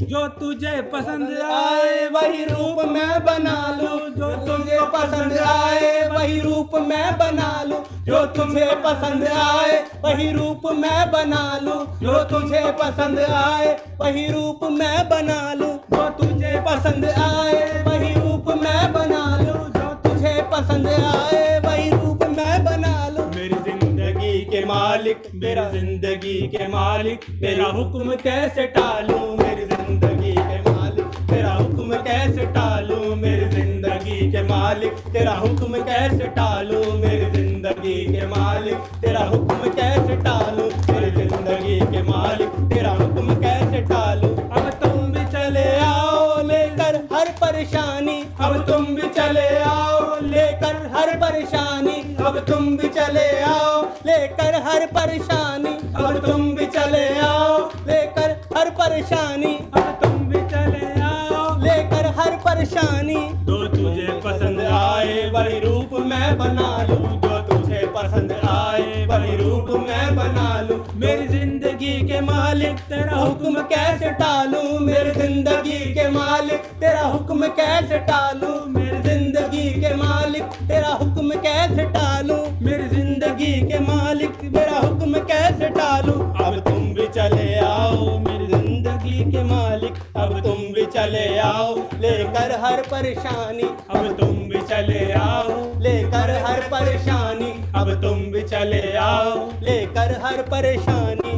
जो तुझे पसंद आए वही रूप मैं बना लूं, जो तुझे पसंद आए वही रूप मैं बना लूं, जो तुझे पसंद आए वही रूप मैं बना लूं, जो तुझे पसंद आए वही रूप मैं बना लूं, जो तुझे पसंद आए वही रूप मैं बना लूं, जो तुझे पसंद आए वही रूप मैं बना लूं। मेरी जिंदगी के मालिक, मेरा जिंदगी के मालिक, तेरा हुक्म कैसे टालूं, मेरी जिंदगी के मालिक, तेरा हुक्म कैसे टालूं, मेरी जिंदगी के मालिक, तेरा हुक्म कैसे टालूं, मेरी जिंदगी के मालिक, तेरा हुक्म कैसे टालूं, मेरी जिंदगी के मालिक, तेरा हुक्म कैसे टालूं। अब तुम भी चले आओ लेकर हर परेशानी, अब तुम भी चले आओ लेकर हर परेशानी, अब तुम भी चले आओ लेकर हर परेशानी, अब तुम भी चले आओ लेकर हर परेशानी, अब तुम भी चले आओ लेकर हर परेशानी। जो तुझे पसंद आए वही रूप मैं बना लूं, जो तुझे पसंद आए वही रूप मैं बना लूं, मेरी जिंदगी के मालिक तेरा हुक्म कैसे टालूं, मेरी जिंदगी के मालिक तेरा हुक्म कैसे टालूं, मेरी जिंदगी के मालिक तेरा हुक्म कैसे टालूं, मेरी जिंदगी के मालिक तेरा हुक्म कैसे टालूं। अब तुम भी चले आओ मेरी जिंदगी के मालिक, अब तुम भी चले आओ लेकर हर परेशानी, अब तुम भी चले आओ लेकर हर परेशानी, अब तुम भी चले आओ लेकर हर परेशानी।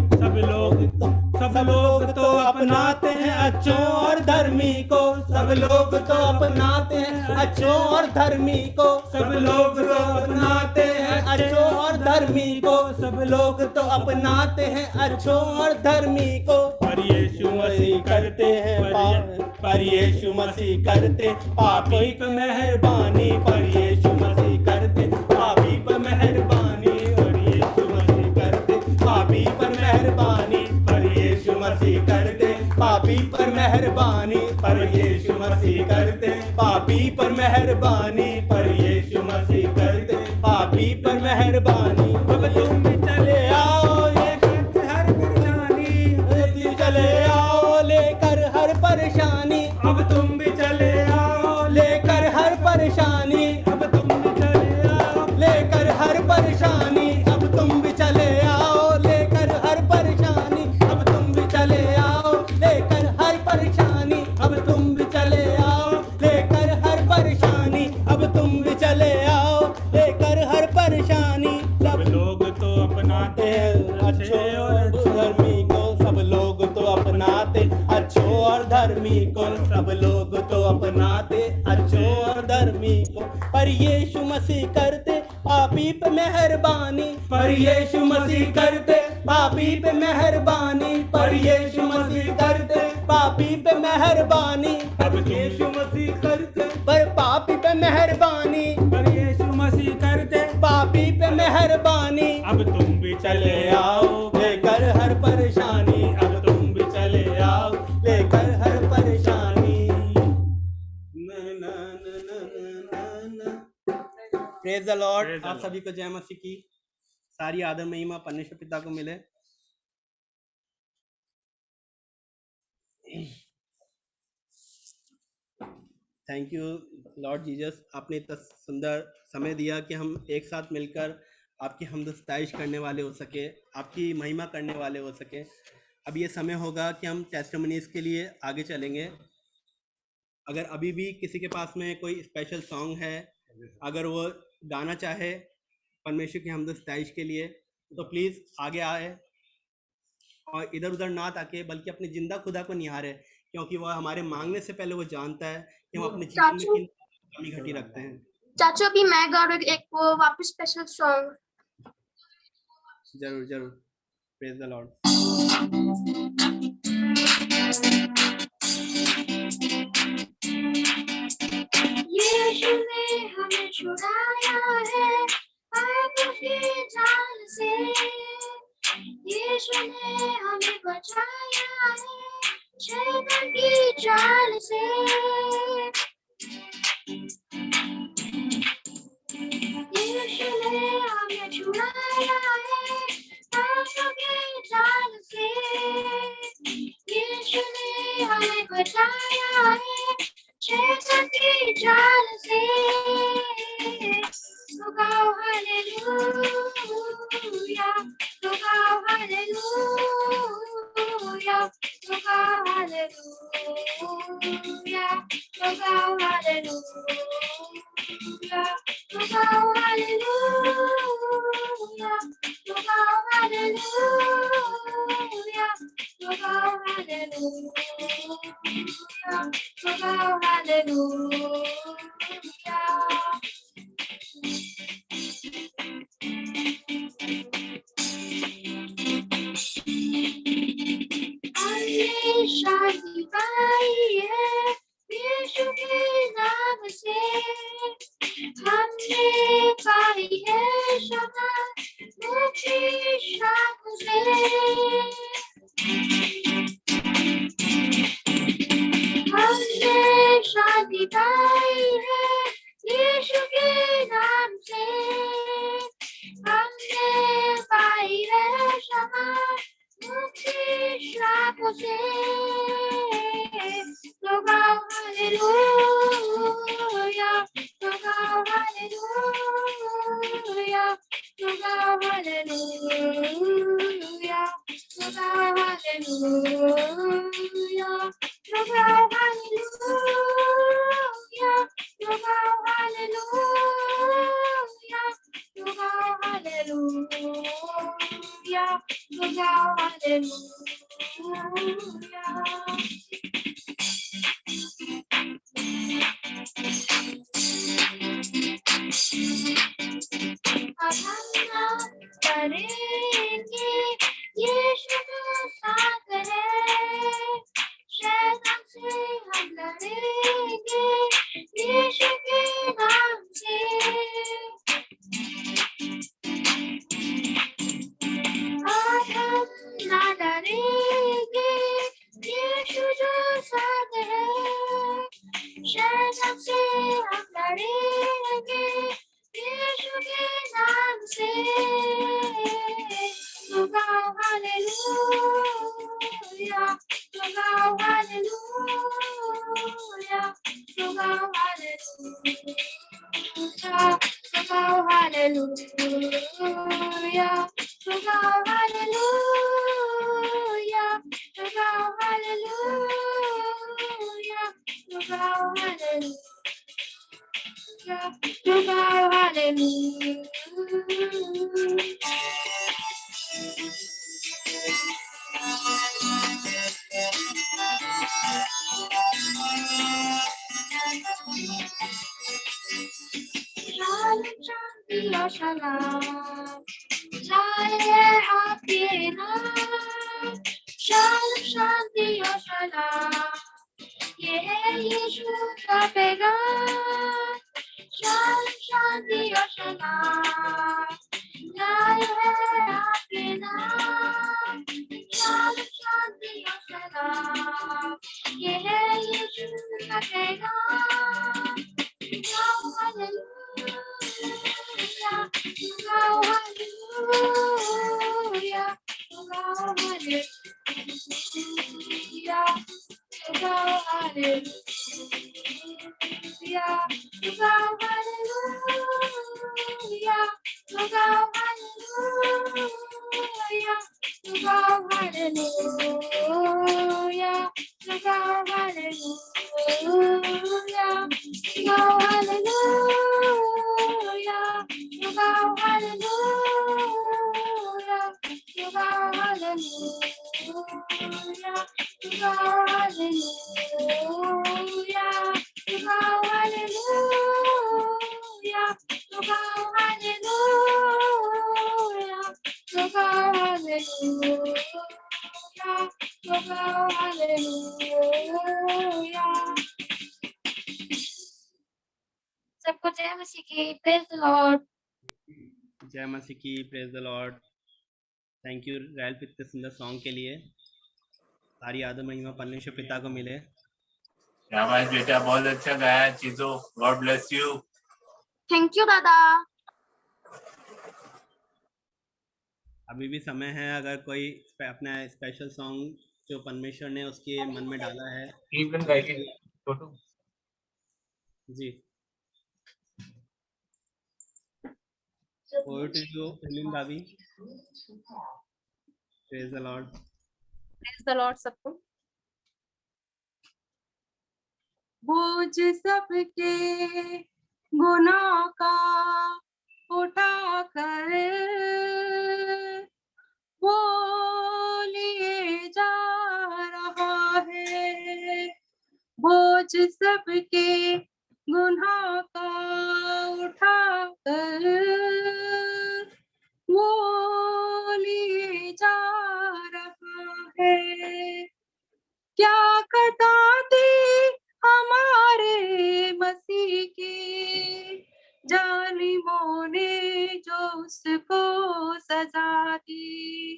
सब लोग तो अपनाते हैं अच्छों और धर्मी को, सब लोग तो अपनाते हैं अच्छों और धर्मी को, सब लोग तो अपनाते हैं अच्छों और धर्मी को, सब लोग तो अपनाते हैं अच्छों और धर्मी को। पर यीशु मसीह करते हैं पर यीशु मसीह करते पापी पर मेहरबानी, पर यीशु मसीह करते पापी पर मेहरबानी, और यीशु मसीह करते पापी पर मेहरबानी, पर यीशु मसीह करते पापी पर मेहरबानी, पर यीशु मसीह करते पापी पर मेहरबानी, पर यीशु मसीह करते पापी पर मेहरबानी। अब तुम भी चले आओ लेकर हर परेशानी, चले आओ लेकर हर परेशानी, अब तुम भी चले आओ लेकर हर परेशानी, अब तुम भी चले आओ लेकर हर परेशानी, अब तुम भी चले आओ लेकर हर परेशानी, अब तुम भी चले आओ लेकर हर परेशानी, अब तुम भी चले आओ लेकर हर परेशानी, अब अपनाते, अच्छों और धर्मी को सब लोग तो अपनाते, अच्छों और धर्मी को। पर यीशु मसीह करते पापी पे मेहरबानी, पर यीशु मसीह करते पापी पे मेहरबानी, पर यीशु मसीह करते पापी पे मेहरबानी। अब यीशु मसीह करते पर पापी पे मेहरबानी, पर यीशु मसीह करते पापी पे मेहरबानी। अब तुम भी चले आओ लेकर हर परेशानी, अब तुम भी चले आओ लेकर हर परेशानी। Praise the Lord. आप सभी को जय मसीह की। सारी आदर महिमा परमेश्वर पिता को मिले। थैंक यू लॉर्ड जीसस, आपने इतना सुंदर समय दिया कि हम एक साथ मिलकर आपकी हमद सताइश करने वाले हो सके, आपकी महिमा करने वाले हो सके। अब ये समय होगा कि हम टेस्टिमनीज के लिए आगे चलेंगे। अगर अभी भी किसी के पास में कोई स्पेशल सॉन्ग है, अगर वो गाना चाहे परमेश्वर की हमद सताइश के लिए, तो प्लीज़ आगे आए और इधर उधर ना ताके, बल्कि अपने जिंदा खुदा को निहारे, क्योंकि वह हमारे मांगने से पहले वो जानता है कि हम अपने जीवन में किन कमी घटी रखते हैं। चाचू अभी मैं गा रही हूँ एक वो वापस स्पेशल सॉन्ग। जरूर जरूर। Praise the Lord. यीशु ने हमें छुड़ाया है पापों के जाल से, यीशु ने हमें बचाया है शैतान की चाल से। यीशु ने हमें छुड़ाया है पापों के जाल से, यीशु ने हमें बचाया है शैतान की चाल से। तो गाओ हालेलुया, तो गाओ हालेलुया, तो गाओ हालेलुया, तो गाओ हालेलुया, तो गाओ हालेलुया, तो गाओ हालेलुया, तो गाओ हालेलुया, तो गाओ हालेलुया। हमने शांति पाई है यीशु के नाम से, हमने पाई है क्षमा मुक्ति शाप से। हमने शांति पाई है यीशु के नाम से, हमने पाई है क्षमा मुक्ति शाप से। तो गाओ हालेलुया, तो गाओ हालेलुया, तो गाओ हालेलुया, तो गाओ हालेलुया, तो गाओ हालेलुया, तो गाओ हालेलुया, तो गाओ हालेलुया, तो गाओ हालेलुया। अब हम ना डरेंगे, यीशु के साथ है, शैतान से हम लड़ेंगे यीशु के नाम से। अब हम ना डरेंगे, यीशु जो साथ है, शैतान से हम लड़ेंगे यीशु के नाम से। तो गाओ हालेलुया, तो गाओ हालेलुया, तो गाओ हालेलुया, तो गाओ हालेलुया, तो गाओ हालेलुया, तो गाओ हालेलुया, तो गाओ हालेलुया, तो गाओ हालेलुया। और सलाम जाए आपके नाम, शांति शांति और सलाम, ये है यीशु का पैगाम, शांति शांति और सलाम जाए आपके नाम, शांति शांति और सलाम, ये है यीशु का पैगाम। Go hallelujah, go hallelujah, go hallelujah, go hallelujah, go hallelujah, go hallelujah, go hallelujah, go hallelujah. Go hallelujah, you go hallelujah, you go hallelujah, you go hallelujah, you go hallelujah, you go hallelujah, you go hallelujah, you go hallelujah. सबको जय मसीह की, praise the Lord. जय मसीह की, praise the Lord. Thank you Ralph इतने सुंदर song के लिए। सारी आदर महिमा परमेश्वर पिता को मिले। शाबाश बेटा, बहुत अच्छा गाया चीजों। God bless you. Thank you दादा। अभी भी समय है, अगर कोई अपना स्पेशल सॉन्ग जो परमेश्वर ने उसके मन में डाला है जी। Over to you, Helen Babi. Praise the Lord. Praise the Lord सबको। बोझ सबके गुनाह का उठा कर वो लिए जा रहा है, बोझ सबके गुनाह का उठा कर वो लिए जा रहा है। क्या खता थी हमारे मसीह की, जालिमों ने जो उसको सजा दी।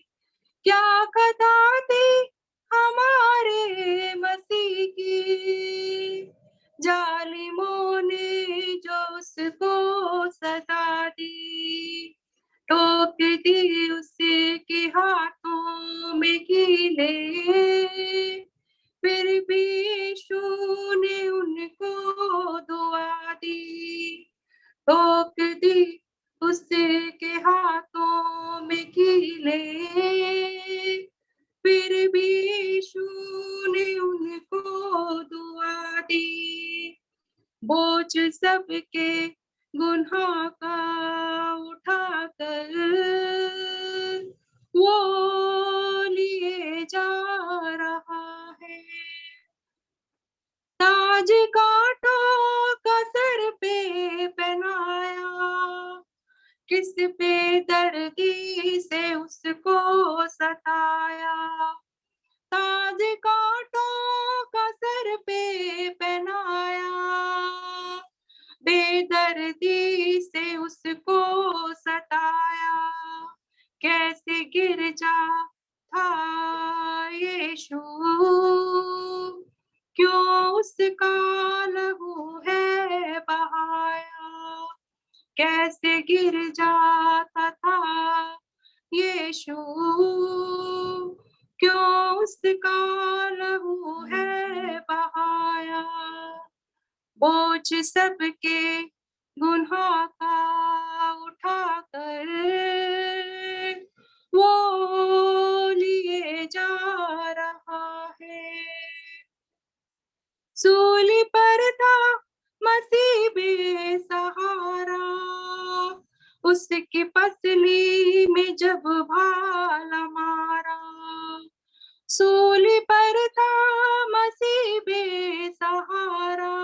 क्या खता थी हमारे मसीह की, जालिमों ने जो उसको सजा दी। टोक दी उसके हाथों में कीले, फिर भी यीशु ने उनको दुआ दी। टोक दी उसके हाथों में कीले, फिर भी यीशु ने उनको दुआ दी। बोझ सबके गुनाह का उठा कर वो लिए जा रहा है। ताज कांटों का सर पे पहनाया, किस पे दर्दी से उसको सताया। ताज कांटों का सर पे पहनाया, बेदर्दी से उसको सताया। कैसे गिर जा था यीशु, क्यों उसका लहू है बहाया। कैसे गिर जाता था यीशु, क्यों उसका लहू है बहाया। बोझ सबके गुनाह का उठा कर वो लिए जा रहा है। सूली पर था मसीह बेसहारा, उसकी पसली में जब भाला मारा। सूली पर था मसीह बेसहारा,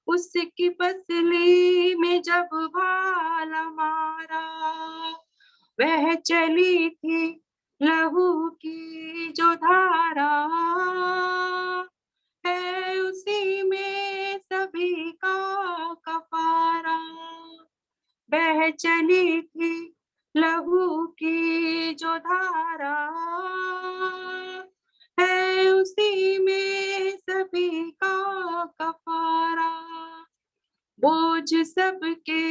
उस उसकी पसली में जब भाला मारा, वह चली थी लहू की जो धारा, है उसी में सभी का कफारा। बह चली थी लहू की जो धारा, है उसी में सभी का कफारा। बोझ सबके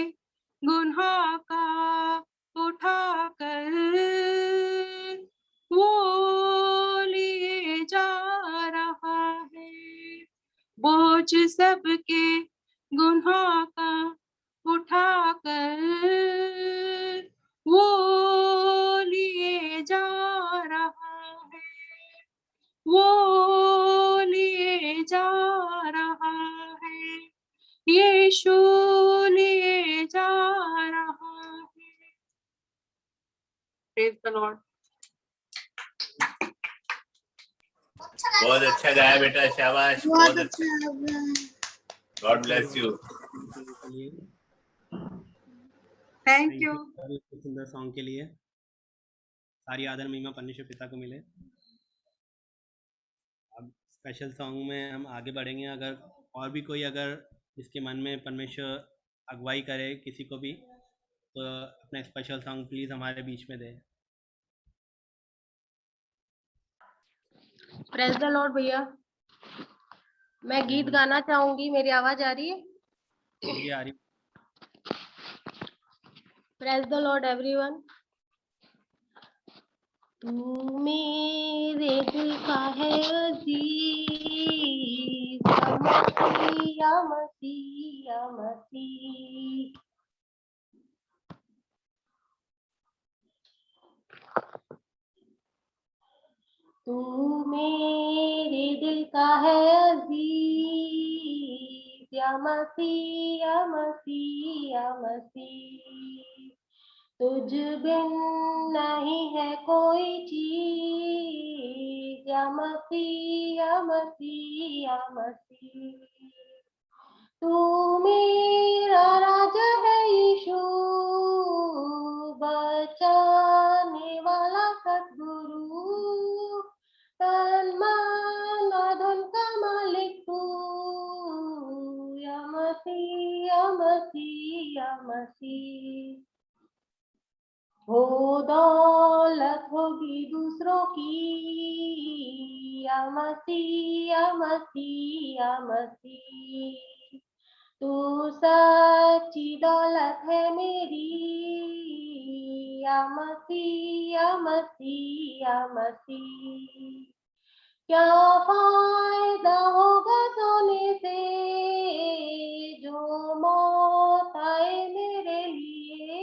गुनाह का उठाकर वो लिए जा रहा है, बोझ सबके गुनाह का उठाकर वो लिए जा रहा है, वो लिए जा रहा है, यीशु लिए जा रहा है। Praise the Lord. बहुत अच्छा गाया बेटा, शाबाश, बहुत अच्छा। God bless you. Thank you. सुंदर सॉन्ग के लिए सारी आदर महिमा परमेश्वर पिता को मिले। अब स्पेशल सॉन्ग में हम आगे बढ़ेंगे। अगर और भी कोई अगर इसके मन में परमेश्वर अगुवाई करे किसी को भी, तो अपना स्पेशल सॉन्ग प्लीज हमारे बीच में दे। प्रेज द लॉर्ड भैया, मैं गीत गाना चाहूंगी। मेरी आवाज आ रही है? जी आ रही। Praise the Lord everyone. तू मेरे दिल का है अजीज, या मसीह या मसीह। तू मेरे दिल का है अजीज, या मसीह या मसीह या मसीह। तुझ बिन नहीं है कोई चीज, या मसीह या मसीह या मसीह। तू मेरा राजा है यीशु, बचाने वाला सद्गुरु, तन मन धन का मालिक तू, या मसीह या मसीह या मसीह। हो दौलत होगी दूसरों की, या मसीह या मसीह या मसीह। तू सच्ची दौलत है मेरी, या मसीह या मसीह या मसीह। क्या फायदा होगा सोने से जो मौत आए मेरे लिए,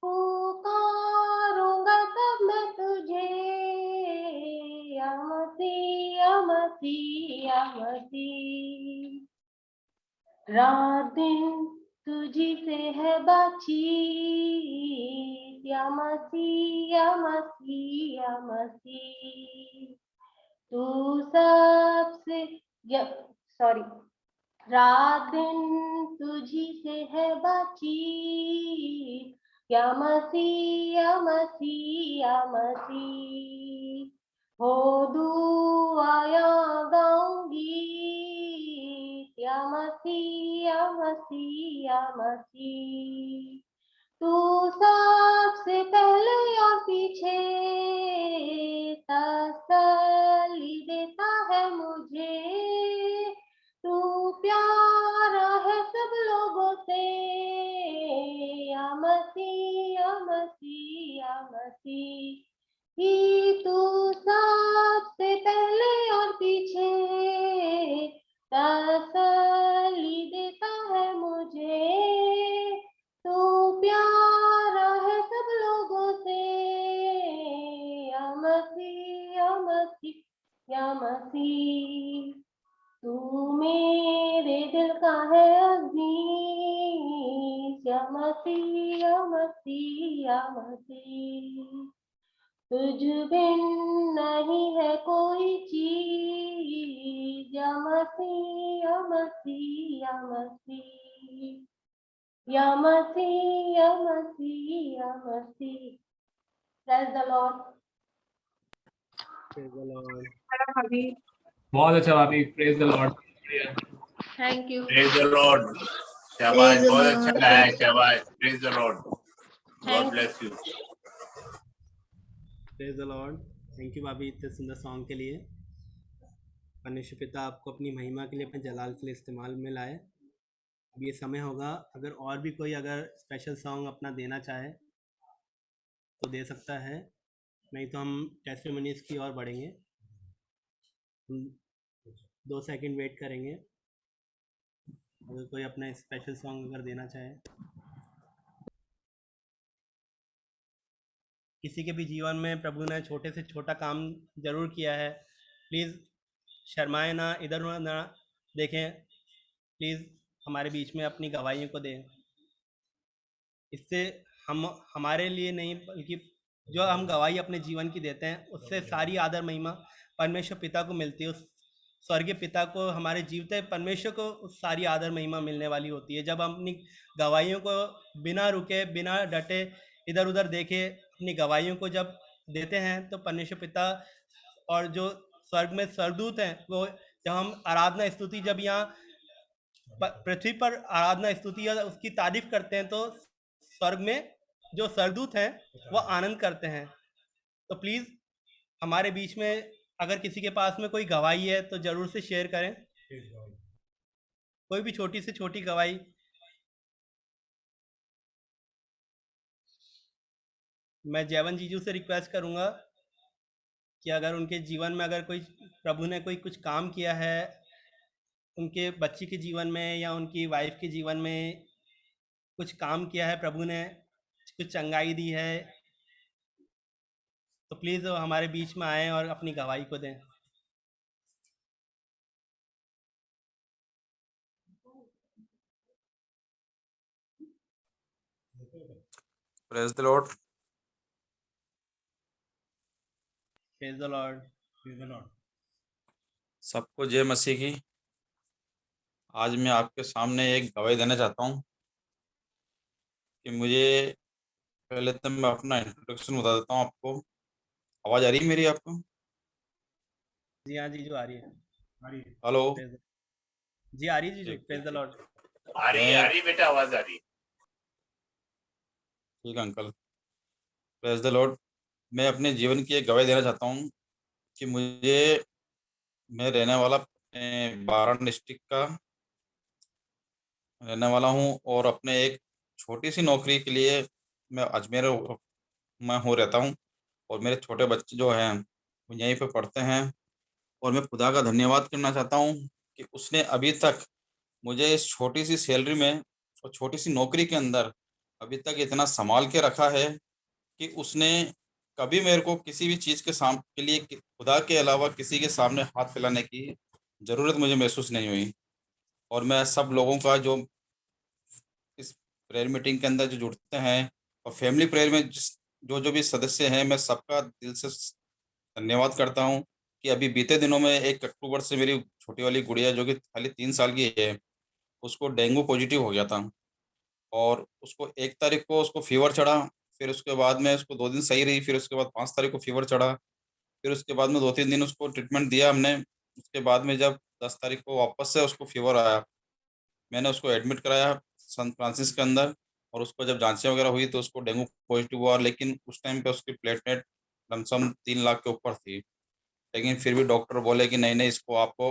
पुकारूंगा तब मैं तुझे, या मसीह या मसीह या मसीह। रात दिन तुझी से है बातचीत, या मसीह या मसीह या मसीह। तू सबसे रात दिन तुझी से है बातचीत, या मसीह या मसीह या मसीह। हो दुआया गाऊंगी, या मसीह या मसीह या मसीह। तू सबसे पहले और पीछे तसल्ली देता है मुझे, तू प्यारा है सब लोगों से, या मसीह या मसीह या मसीह। ही तू सबसे पहले और पीछे तसल्ली देता है मुझे, तू प्यारा है सब लोगों से, या मसीह या मसीह या मसीह। तू मेरे दिल का है अजीज, या मसीह या मसीह या मसीह। तुझ बिन नहीं है कोई चीज, या मसीह या मसीह या मसीह या मसीह या मसीह या मसीह। Praise the Lord. Praise the Lord. भाभी बहुत अच्छा भाभी, praise the Lord. Thank you. Praise the Lord. शाबाश, बहुत अच्छा गाया, शाबाश। Praise the Lord. God bless you. Praise the Lord. Thank you भाभी इतने सुंदर सॉन्ग के लिए। परमेश्वर पिता आपको अपनी महिमा के लिए, अपने जलाल के लिए इस्तेमाल में लाए। अब ये समय होगा, अगर और भी कोई अगर स्पेशल सॉन्ग अपना देना चाहे तो दे सकता है, नहीं तो हम टेस्टिमनीज की ओर बढ़ेंगे। 2 सेकंड वेट करेंगे, अगर कोई अपना स्पेशल सॉन्ग अगर देना चाहे। किसी के भी जीवन में प्रभु ने छोटे से छोटा काम जरूर किया है, प्लीज़ शर्माए ना, इधर उधर ना देखें, प्लीज़ हमारे बीच में अपनी गवाहियों को दें। इससे हम हमारे लिए नहीं, बल्कि जो हम गवाही अपने जीवन की देते हैं उससे सारी आदर महिमा परमेश्वर पिता को मिलती है। उस स्वर्गीय पिता को, हमारे जीवते परमेश्वर को उस सारी आदर महिमा मिलने वाली होती है। जब हम अपनी गवाहियों को बिना रुके, बिना डटे, इधर उधर देखे अपनी गवाहियों को जब देते हैं तो परमेश्वर पिता और जो स्वर्ग में सरदूत हैं, वो जब हम आराधना स्तुति, जब यहाँ पृथ्वी पर आराधना स्तुति या उसकी तारीफ करते हैं, तो स्वर्ग में जो सरदूत हैं वो आनंद करते हैं। तो प्लीज़ हमारे बीच में अगर किसी के पास में कोई गवाही है तो ज़रूर से शेयर करें, कोई भी छोटी से छोटी गवाही। मैं जयवन जीजू से रिक्वेस्ट करूंगा कि अगर उनके जीवन में अगर कोई प्रभु ने कोई कुछ काम किया है उनके बच्ची के जीवन में या उनकी वाइफ के जीवन में, कुछ काम किया है प्रभु ने, कुछ चंगाई दी है, तो प्लीज़ वो हमारे बीच में आए और अपनी गवाही को दें। Praise the Lord. Praise the Lord. Praise the Lord. सबको जय मसीह की। आज मैं आपके सामने एक गवाही देना चाहता हूँ कि मुझे, पहले तो मैं अपना इंट्रोडक्शन बता देता हूँ आपको। आवाज़ आ रही है मेरी आपको? जी हाँ जीजू, आ रही है, आ रही है। हेलो जी आ रही है जीजू। Praise the Lord. आ रही है बेटा, आवाज आ रही है। ठीक है अंकल। Praise the Lord. मैं अपने जीवन की एक गवाही देना चाहता हूँ कि मैं रहने वाला 12 डिस्ट्रिक्ट का रहने वाला हूँ और अपने एक छोटी सी नौकरी के लिए मैं अजमेर में रहता हूँ और मेरे छोटे बच्चे जो हैं वो यहीं पे पढ़ते हैं। और मैं खुदा का धन्यवाद करना चाहता हूँ कि उसने अभी तक मुझे इस छोटी सी सैलरी में और छोटी सी नौकरी के अंदर अभी तक इतना संभाल के रखा है कि उसने कभी मेरे को किसी भी चीज़ के लिए खुदा के अलावा किसी के सामने हाथ फैलाने की ज़रूरत मुझे महसूस नहीं हुई। और मैं सब लोगों का जो इस प्रेयर मीटिंग के अंदर जो जुड़ते हैं और फैमिली प्रेयर में जो भी सदस्य हैं, मैं सबका दिल से धन्यवाद करता हूं कि अभी बीते दिनों में 1 अक्टूबर से मेरी छोटी वाली गुड़िया जो कि खाली 3 साल की है, उसको डेंगू पॉजिटिव हो गया था और उसको 1 तारीख को उसको फीवर चढ़ा। फिर उसके बाद में उसको 2 दिन सही रही, फिर उसके बाद 5 तारीख को फीवर चढ़ा। फिर उसके बाद में 2-3 दिन उसको ट्रीटमेंट दिया हमने। उसके बाद में जब 10 तारीख को वापस से उसको फीवर आया, मैंने उसको एडमिट कराया सेंट फ्रांसिस के अंदर। और उसको जब जांचें वगैरह हुई तो उसको डेंगू पॉजिटिव हुआ, लेकिन उस टाइम पे उसकी प्लेटलेट लमसम 3 लाख के ऊपर थी। लेकिन फिर भी डॉक्टर बोले कि नहीं इसको आपको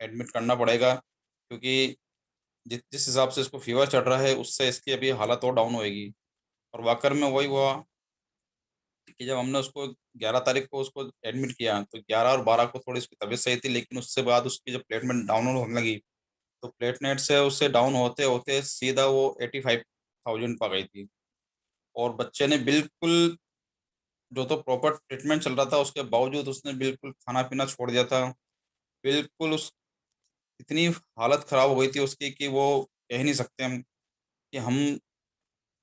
एडमिट करना पड़ेगा, क्योंकि जिस हिसाब से इसको फीवर चढ़ रहा है उससे इसकी अभी हालत और डाउन होएगी। और वाकई में वही हुआ कि जब हमने उसको 11 तारीख को उसको एडमिट किया तो 11 और 12 को थोड़ी उसकी तबीयत सही थी, लेकिन उससे बाद उसकी जब प्लेटमेंट डाउन होने लगी तो प्लेटनेट से उससे डाउन होते होते सीधा वो 85,000 पर गई थी। और बच्चे ने बिल्कुल, जो तो प्रॉपर ट्रीटमेंट चल रहा था उसके बावजूद उसने बिल्कुल खाना पीना छोड़ दिया था। बिल्कुल उस इतनी हालत खराब हो गई थी उसकी कि वो कह नहीं सकते हम कि हम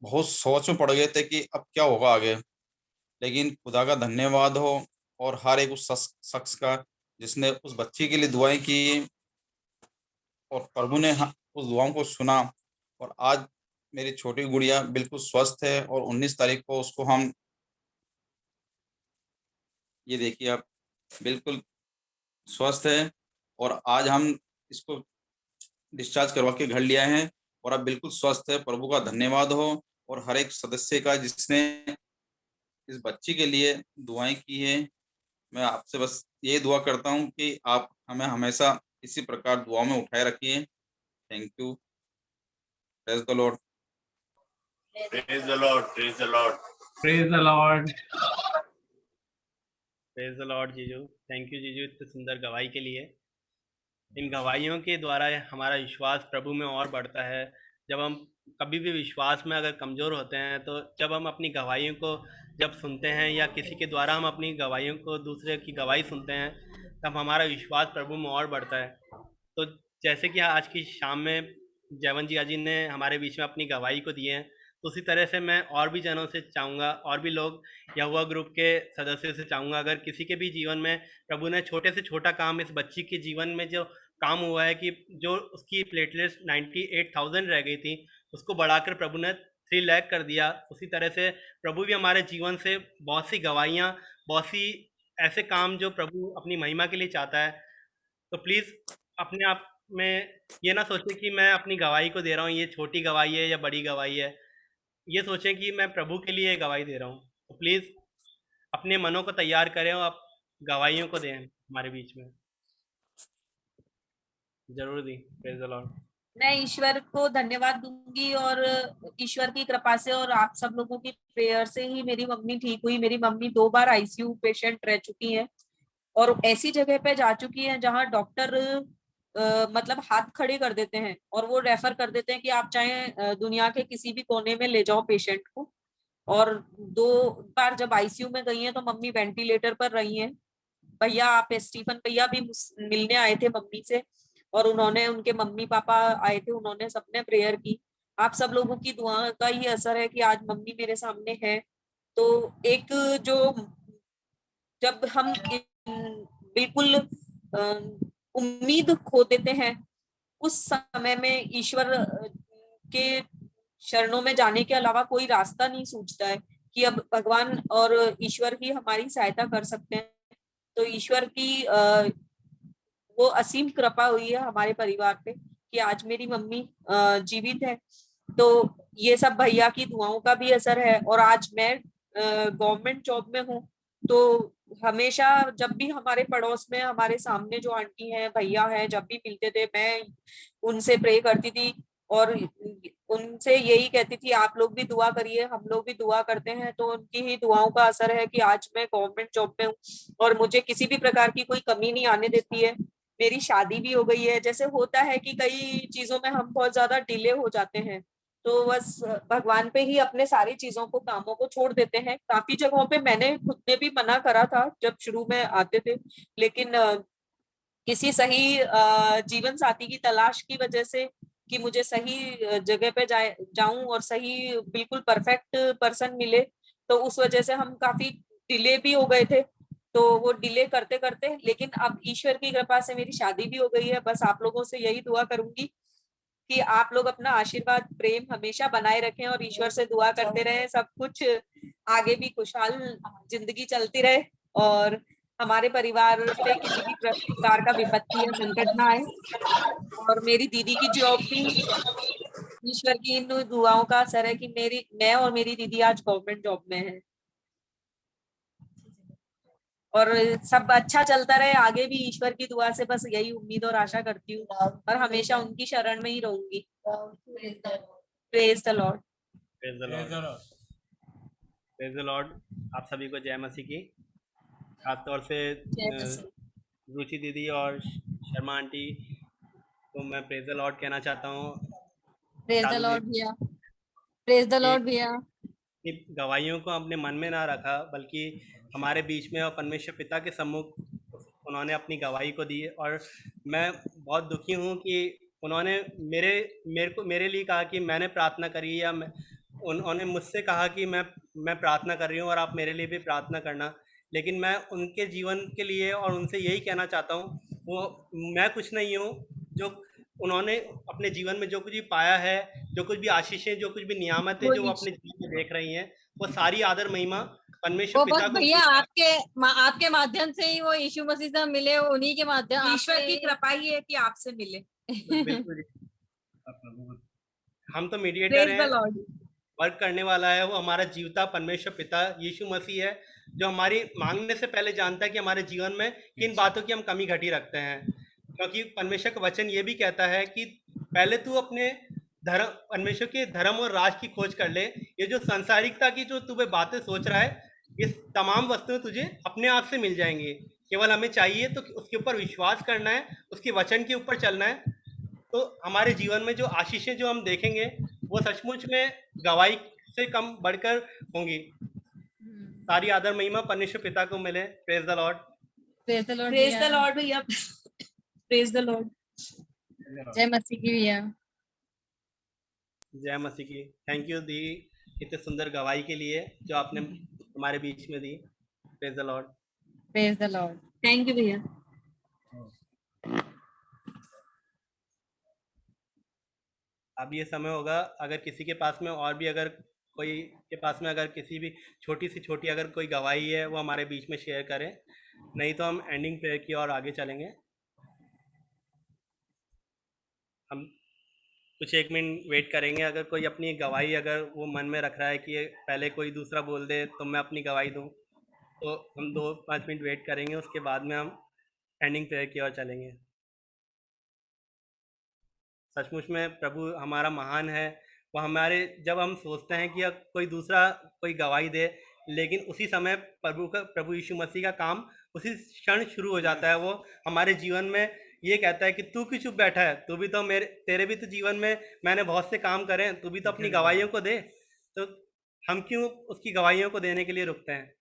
बहुत सोच में पड़ गए थे कि अब क्या होगा आगे। लेकिन खुदा का धन्यवाद हो और हर एक उस शख्स का जिसने उस बच्ची के लिए दुआएं की और प्रभु ने उस दुआओं को सुना और आज मेरी छोटी गुड़िया बिल्कुल स्वस्थ है और 19 तारीख को उसको हम, ये देखिए आप, बिल्कुल स्वस्थ है और आज हम इसको डिस्चार्ज करवा के घर लिया है और अब बिल्कुल स्वस्थ है। प्रभु का धन्यवाद हो और हर एक सदस्य का जिसने इस बच्ची के लिए दुआएं की है। मैं आपसे बस ये दुआ करता हूं कि आप हमें हमेशा इसी प्रकार दुआओं में उठाए रखिए। Thank you. Praise the Lord. Praise the Lord, praise the Lord, Praise the Lord. Praise the Lord जीजू। थैंक यू जीजू इतने सुंदर गवाही के लिए। इन गवाहियों के द्वारा हमारा विश्वास प्रभु में और बढ़ता है। जब हम कभी भी विश्वास में अगर कमज़ोर होते हैं तो जब हम अपनी गवाहियों को जब सुनते हैं या किसी के द्वारा हम अपनी गवाहियों को, दूसरे की गवाही सुनते हैं, तब हमारा विश्वास प्रभु में और बढ़ता है। तो जैसे कि आज की शाम में जयवंत जी ने हमारे बीच में अपनी गवाही को दिए हैं, तो उसी तरह से मैं और भी जनों से चाहूँगा, और भी लोग यहोवा ग्रुप के सदस्यों से चाहूँगा, अगर किसी के भी जीवन में प्रभु ने छोटे से छोटा काम इस बच्ची के जीवन में जो काम हुआ है कि जो उसकी प्लेटलेट्स 98,000 रह गई थी उसको बढ़ाकर प्रभु ने 3 लाख कर दिया, उसी तरह से प्रभु भी हमारे जीवन से बहुत सी गवाहियाँ, बहुत सी ऐसे काम जो प्रभु अपनी महिमा के लिए चाहता है। तो प्लीज़ अपने आप में ये ना सोचें कि मैं अपनी गवाही को दे रहा हूँ, ये छोटी गवाही है या बड़ी गवाही है। ये सोचें कि मैं प्रभु के लिए गवाही दे रहा हूँ। तो प्लीज़ अपने मनों को तैयार करें और आप गवाहियों को दें हमारे बीच में। जरूर दी। Praise the Lord. मैं ईश्वर को धन्यवाद दूंगी और ईश्वर की कृपा से और आप सब लोगों की प्रेयर से ही मेरी मम्मी ठीक हुई। मेरी मम्मी 2 बार आईसीयू पेशेंट रह चुकी है और ऐसी जगह पे जा चुकी है जहां डॉक्टर मतलब हाथ खड़े कर देते हैं और वो रेफर कर देते हैं कि आप चाहे दुनिया के किसी भी कोने में ले जाओ पेशेंट को। और 2 बार जब आईसीयू में गई हैं तो मम्मी वेंटिलेटर पर रही हैं। भैया, आप स्टीफन भैया भी मिलने आए थे मम्मी से और उन्होंने, उनके मम्मी पापा आए थे, उन्होंने सबने प्रेयर की। आप सब लोगों की दुआ का ही असर है कि आज मम्मी मेरे सामने है। तो एक जो जब हम बिल्कुल उम्मीद खो देते हैं उस समय में ईश्वर के शरणों में जाने के अलावा कोई रास्ता नहीं सूझता है कि अब भगवान और ईश्वर ही हमारी सहायता कर सकते हैं। तो ईश्वर की वो असीम कृपा हुई है हमारे परिवार पे कि आज मेरी मम्मी जीवित है। तो ये सब भैया की दुआओं का भी असर है। और आज मैं गवर्नमेंट जॉब में हूँ, तो हमेशा जब भी हमारे पड़ोस में हमारे सामने जो आंटी हैं, भैया हैं, जब भी मिलते थे मैं उनसे प्रे करती थी और उनसे यही कहती थी आप लोग भी दुआ करिए, हम लोग भी दुआ करते हैं। तो उनकी ही दुआओं का असर है कि आज मैं गवर्नमेंट जॉब में हूँ और मुझे किसी भी प्रकार की कोई कमी नहीं आने देती है। मेरी शादी भी हो गई है। जैसे होता है कि कई चीजों में हम बहुत ज्यादा डिले हो जाते हैं, तो बस भगवान पे ही अपने सारी चीजों को, कामों को छोड़ देते हैं। काफी जगहों पे मैंने खुद ने भी मना करा था जब शुरू में आते थे, लेकिन किसी सही जीवन साथी की तलाश की वजह से कि मुझे सही जगह पे जाऊं और सही बिल्कुल परफेक्ट पर्सन मिले, तो उस वजह से हम काफी डिले भी हो गए थे। तो वो डिले करते करते, लेकिन अब ईश्वर की कृपा से मेरी शादी भी हो गई है। बस आप लोगों से यही दुआ करूंगी कि आप लोग अपना आशीर्वाद, प्रेम हमेशा बनाए रखें और ईश्वर से दुआ करते रहें, सब कुछ आगे भी खुशहाल जिंदगी चलती रहे और हमारे परिवार पे किसी भी प्रकार का विपत्ति या संकट ना आए। और मेरी दीदी की जॉब भी ईश्वर की इन दुआओं का असर है कि मैं और मेरी दीदी आज गवर्नमेंट जॉब में है और सब अच्छा चलता रहे आगे भी। ईश्वर की दुआ से बस यही उम्मीद और आशा करती हूँ और हमेशा उनकी शरण में ही रहूंगी। Praise the Lord. Praise the Lord. Praise the Lord. आप सभी को जय मसीह की। खासतौर से रुचि दीदी और शर्मा आंटी को मैं प्रेज द लॉर्ड कहना चाहता हूँ। प्रेज द लॉर्ड भैया। प्रेज द लॉर्ड भैया। गवाहियों को अपने मन में ना रखा, बल्कि हमारे बीच में और परमेश्वर पिता के सम्मुख उन्होंने अपनी गवाही को दी। और मैं बहुत दुखी हूँ कि उन्होंने मेरे लिए कहा कि मैंने प्रार्थना करी, या उन्होंने मुझसे कहा कि मैं प्रार्थना कर रही हूँ और आप मेरे लिए भी प्रार्थना करना। लेकिन मैं उनके जीवन के लिए और उनसे यही कहना चाहता हूँ, वो मैं कुछ नहीं हूँ, जो उन्होंने अपने जीवन में जो कुछ भी पाया है, जो कुछ भी आशीषें, जो कुछ भी नियामतें जो वो अपने जीवन में देख रही हैं, वो सारी आदर महिमा परमेश्वर वो पिता बस को भैया आपके माध्यम से ही वो यीशु मसीह से मिले, उन्हीं के माध्यम ईश्वर की कृपा ही है कि आपसे मिले। बिल्कुल जी। हम तो मीडिएटर Praise the हैं, Lord. वर्क करने वाला है वो हमारा जीवता परमेश्वर पिता यीशु मसीह है, जो हमारी मांगने से पहले जानता है कि हमारे जीवन में किन बातों की हम कमी घटी रखते हैं, क्योंकि परमेश्वर का वचन ये भी कहता है कि पहले तू अपने धर्म, परमेश्वर के धर्म और राज की खोज कर ले। ये जो संसारिकता की जो तुम्हें बातें सोच रहा है, ये तमाम वस्तुएं तुझे अपने आप से मिल जाएंगी। केवल हमें चाहिए तो उसके ऊपर विश्वास करना है, उसके वचन के ऊपर चलना है। तो हमारे जीवन में जो आशीषें जो हम देखेंगे वो सचमुच में गवाही से कम बढ़कर होंगी। सारी आदर महिमा परमेश्वर पिता को मिले। Praise the Lord. Praise the Lord. Praise the Lord भैया। Praise the Lord. जय मसीह की भैया। जय मसीह की। थैंक यू दी इतने सुंदर गवाही के लिए जो आपने हमारे बीच में दी। Praise the Lord. Praise the Lord. Thank you भैया। अब ये समय होगा, अगर किसी के पास में और भी अगर कोई के पास में अगर किसी भी छोटी से छोटी अगर कोई गवाही है वो हमारे बीच में शेयर करें, नहीं तो हम एंडिंग प्रेयर की ओर आगे चलेंगे। हम कुछ 1 मिनट वेट करेंगे। अगर कोई अपनी गवाही अगर वो मन में रख रहा है कि पहले कोई दूसरा बोल दे तो मैं अपनी गवाही दूं, तो हम 2-5 मिनट वेट करेंगे, उसके बाद में हम एंडिंग प्रेयर की ओर चलेंगे। सचमुच में प्रभु हमारा महान है। वो हमारे जब हम सोचते हैं कि अब कोई दूसरा कोई गवाही दे, लेकिन उसी समय प्रभु यीशु मसीह का काम उसी क्षण शुरू हो जाता है। वो हमारे जीवन में ये कहता है कि तू क्यों चुप बैठा है, तू भी तो तेरे भी तो जीवन में मैंने बहुत से काम करे हैं, तू भी तो अपनी गवाहियों को दे। तो हम क्यों उसकी गवाहियों को देने के लिए रुकते हैं?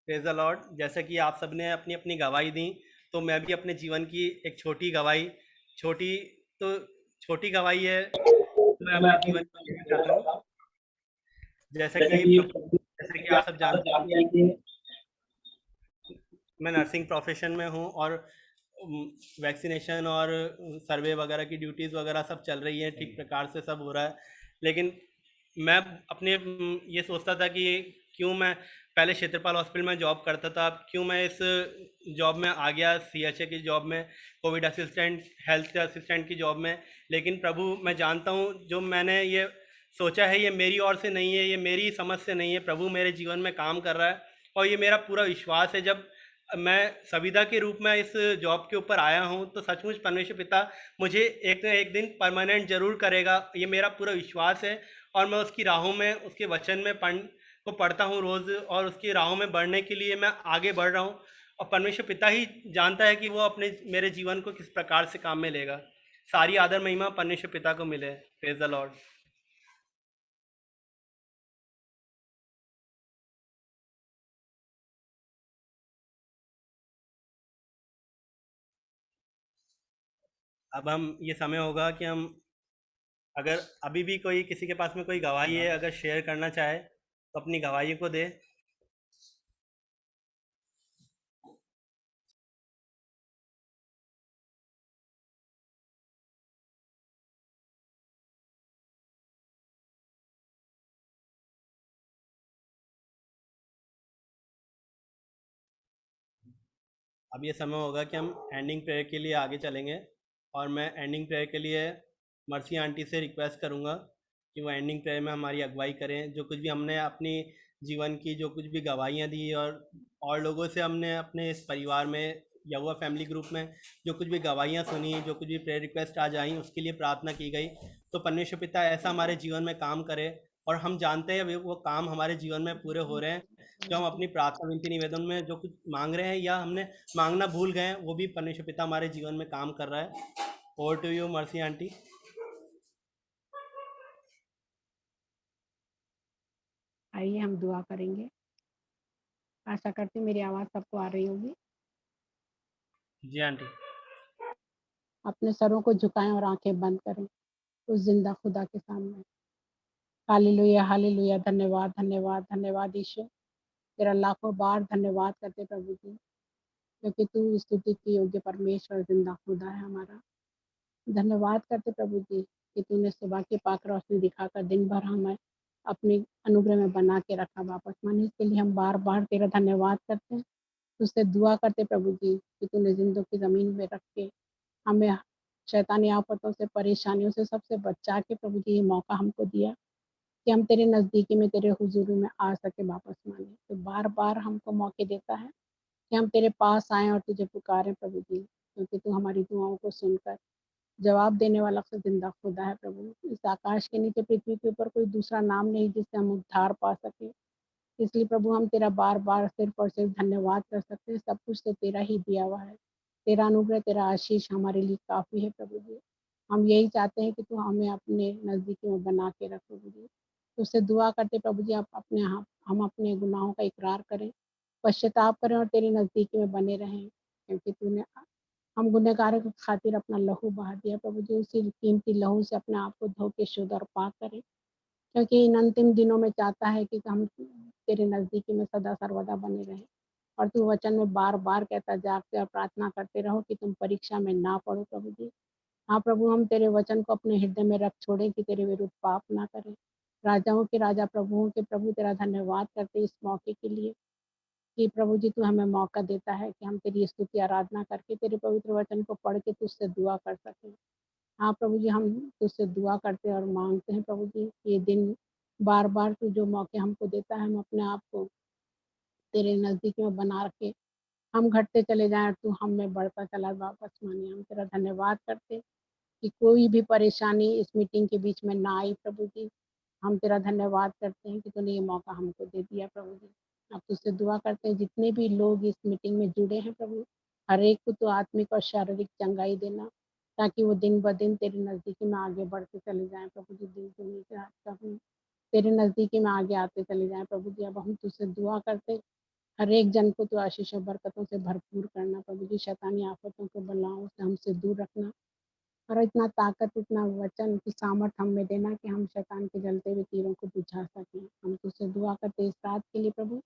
Praise the Lord. जैसा कि आप सबने अपनी अपनी गवाही दी, तो मैं भी अपने जीवन की एक छोटी गवाही, छोटी गवाही है, मैं अपने जीवन में देना चाहता हूँ। जैसा कि आप सब जानते हैं कि मैं नर्सिंग प्रोफेशन में हूँ और वैक्सीनेशन और सर्वे वगैरह की ड्यूटीज़ वगैरह सब चल रही है, ठीक प्रकार से सब हो रहा है। लेकिन मैं अपने ये सोचता था कि क्यों मैं पहले क्षेत्रपाल हॉस्पिटल में जॉब करता था, अब क्यों मैं इस जॉब में आ गया, CHA की जॉब में, कोविड असिस्टेंट, हेल्थ असिस्टेंट की जॉब में। लेकिन प्रभु मैं जानता हूँ जो मैंने ये सोचा है ये मेरी ओर से नहीं है, ये मेरी समझ से नहीं है। प्रभु मेरे जीवन में काम कर रहा है और ये मेरा पूरा विश्वास है। जब मैं संविदा के रूप में इस जॉब के ऊपर आया हूँ तो सचमुच परमेश्वर पिता मुझे एक न एक दिन परमानेंट जरूर करेगा, ये मेरा पूरा विश्वास है। और मैं उसकी राहों में, उसके वचन में पढ़ता हूँ रोज़, और उसकी राहों में बढ़ने के लिए मैं आगे बढ़ रहा हूँ। और परमेश्वर पिता ही जानता है कि वो अपने मेरे जीवन को किस प्रकार से काम में लेगा। सारी आदर महिमा परमेश्वर पिता को मिले। Praise the Lord. अब हम ये समय होगा कि हम अगर अभी भी कोई किसी के पास में कोई गवाही है, अगर शेयर करना चाहे तो अपनी गवाही को दे। अब ये समय होगा कि हम एंडिंग प्रेयर के लिए आगे चलेंगे, और मैं एंडिंग प्रेयर के लिए मर्सी आंटी से रिक्वेस्ट करूंगा कि वो एंडिंग प्रेयर में हमारी अगुवाई करें। जो कुछ भी हमने अपनी जीवन की जो कुछ भी गवाहियाँ दी और लोगों से हमने अपने इस परिवार में यहोवा फैमिली ग्रुप में जो कुछ भी गवाहियाँ सुनी, जो कुछ भी प्रेयर रिक्वेस्ट आज आई, उसके लिए प्रार्थना की गई, तो परमेश्वर पिता ऐसा हमारे जीवन में काम करे। और हम जानते हैं वो काम हमारे जीवन में पूरे हो रहे हैं। जो हम अपनी प्रार्थना विनती निवेदन में जो कुछ मांग रहे हैं या हमने मांगना भूल गए हैं, वो भी परमेश्वर पिता हमारे जीवन में काम कर रहा है। Over to you Mercy aunty. आइए हम दुआ करेंगे। आशा करती हूँ मेरी आवाज़ सबको आ रही होगी। जी आंटी। अपने सरों को झुकाएं और आंखें बंद करें उस जिंदा खुदा के सामने। Hallelujah hallelujah. धन्यवाद धन्यवाद धन्यवाद यीशु, तेरा लाखों बार धन्यवाद करते प्रभु जी, क्योंकि तू स्तुति के योग्य परमेश्वर जिंदा खुदा है हमारा। धन्यवाद करते प्रभु जी कि तूने सुबह की पाक रोशनी दिखाकर दिन भर हमें अपने अनुग्रह में बना के रखा वापस मन। इसके लिए हम बार बार तेरा धन्यवाद करते हैं, तुझसे दुआ करते प्रभु जी कि तूने जिंदों की ज़मीन में रख के हमें शैतानी आफतों से, परेशानियों से सबसे बचा के प्रभु जी ये मौका हमको दिया कि हम तेरे नज़दीकी में, तेरे हुजूरी में आ सके वापस माने। तो बार बार हमको मौके देता है कि हम तेरे पास आएँ और तुझे पुकारें प्रभु जी, क्योंकि तू हमारी दुआओं को सुनकर जवाब देने वाला से जिंदा खुदा है प्रभु। इस आकाश के नीचे पृथ्वी के ऊपर कोई दूसरा नाम नहीं जिससे हम उद्धार पा सके। इसलिए प्रभु हम तेरा बार बार सिर्फ और सिर्फ धन्यवाद कर सकते हैं। सब कुछ तो तेरा ही दिया हुआ है, तेरा अनुग्रह, तेरा आशीष हमारे लिए काफ़ी है प्रभु जी। हम यही चाहते हैं कि तू हमें अपने नज़दीकी में बना के रख प्रभु जी। तुझसे दुआ करते प्रभु जी, आप अपने हम अपने गुनाहों का इकरार करें, पश्चाताप करें और तेरे नज़दीकी में बने रहें, क्योंकि तूने हम गुनहगारों की खातिर अपना लहू बहा दिया प्रभु जी। उसी कीमती लहू से अपने आप को धो के शुद्ध और पाक करें, क्योंकि इन अंतिम दिनों में चाहता है कि हम तेरे नज़दीकी में सदा सर्वदा बने रहें। और तू वचन में बार बार कहता, जागते और प्रार्थना करते रहो कि तुम परीक्षा में ना पड़ो प्रभु जी। हाँ प्रभु, हम तेरे वचन को अपने हृदय में रख छोड़ें कि तेरे विरुद्ध पाप ना करें। राजाओं के राजा, प्रभुओं के प्रभु, तेरा धन्यवाद करते इस मौके के लिए कि प्रभु जी तू हमें मौका देता है कि हम तेरी स्तुति आराधना करके तेरे पवित्र वचन को पढ़ के तुझसे दुआ कर सकें। हाँ प्रभु जी, हम तुझसे दुआ करते हैं और मांगते हैं प्रभु जी, ये दिन बार बार तू जो मौके हमको देता है, हम अपने आप को तेरे नज़दीक में बना रखे, हम घटते चले जाएं और तू हम में बढ़ता चला वापस माने। हम तेरा धन्यवाद करते कि कोई भी परेशानी इस मीटिंग के बीच में ना आई प्रभु जी। हम तेरा धन्यवाद करते हैं कि तूने ये मौका हमको दे दिया प्रभु जी। अब तुझसे दुआ करते हैं जितने भी लोग इस मीटिंग में जुड़े हैं प्रभु, हर एक को तो आत्मिक और शारीरिक चंगाई देना, ताकि वो दिन ब दिन तेरे नज़दीकी में आगे बढ़ते चले जाएं प्रभु जी। दिन दुनिया के हाथ प्रभु तेरे नज़दीकी में आगे आते चले जाएं प्रभु जी। अब हम तुझसे दुआ करते, हर एक जन को तो आशीष और बरकतों से भरपूर करना प्रभु जी। शैतानी आफतों के बलाओं से हमसे दूर रखना, और इतना ताकत, इतना वचन की सामर्थ हम में देना कि हम शैतान के जलते हुए तीरों को बुझा सकें। हम तुझसे दुआ करते इस रात के लिए प्रभु,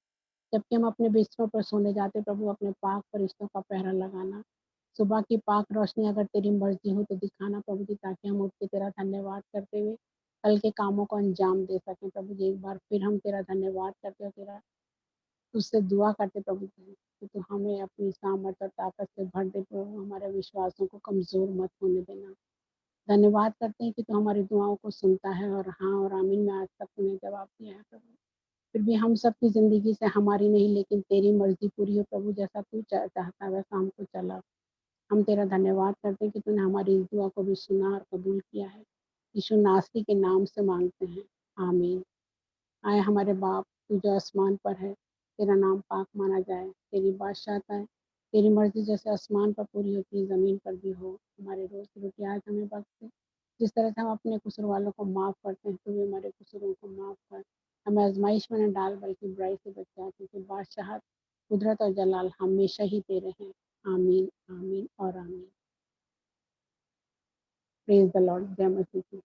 जबकि हम अपने बिस्तरों पर सोने जाते प्रभु, अपने पाक फरिश्तों का पहरा लगाना। सुबह की पाक रोशनी अगर तेरी मर्जी हो तो दिखाना प्रभु जी, ताकि हम उठ के तेरा धन्यवाद करते हुए कल के कामों को अंजाम दे सकें प्रभु जी। एक बार फिर हम तेरा धन्यवाद करते हो, तेरा तुझसे दुआ करते प्रभु जी कि तू हमें अपनी सामर्थ और ताकत से भर दे प्रभु, हमारे विश्वासों को कमज़ोर मत होने देना। धन्यवाद करते हैं कि तू हमारी दुआओं को सुनता है, और हाँ और आमीन में आज तक तूने जवाब दिया है प्रभु। फिर भी हम सब की ज़िंदगी से हमारी नहीं लेकिन तेरी मर्जी पूरी हो प्रभु, जैसा तू चाहता वैसा हमको चला। हम तेरा धन्यवाद करते हैं कि तूने हमारी इस दुआ को भी सुना और कबूल किया है। यीशु नासरी के नाम से मांगते हैं, आमीन। आए हमारे बाप, तू जो आसमान पर है, तेरा नाम पाक माना जाए, तेरी बादशाहत आए, तेरी मर्जी जैसे आसमान पर पूरी होती है ज़मीन पर भी हो। हमारे रोज़ की रोटी आज हमें बख्श दे, जिस तरह से हम अपने कसूर वालों को माफ़ करते हैं, तू भी हमारे कसूरों को माफ़ कर। हमें आजमाइश में न डाल, बल्कि बुराई से बचा, क्योंकि बादशाहत, कुदरत और जलाल हमेशा ही तेरे हैं। आमीन आमीन और आमीन। Praise the Lord. जय मसीह की।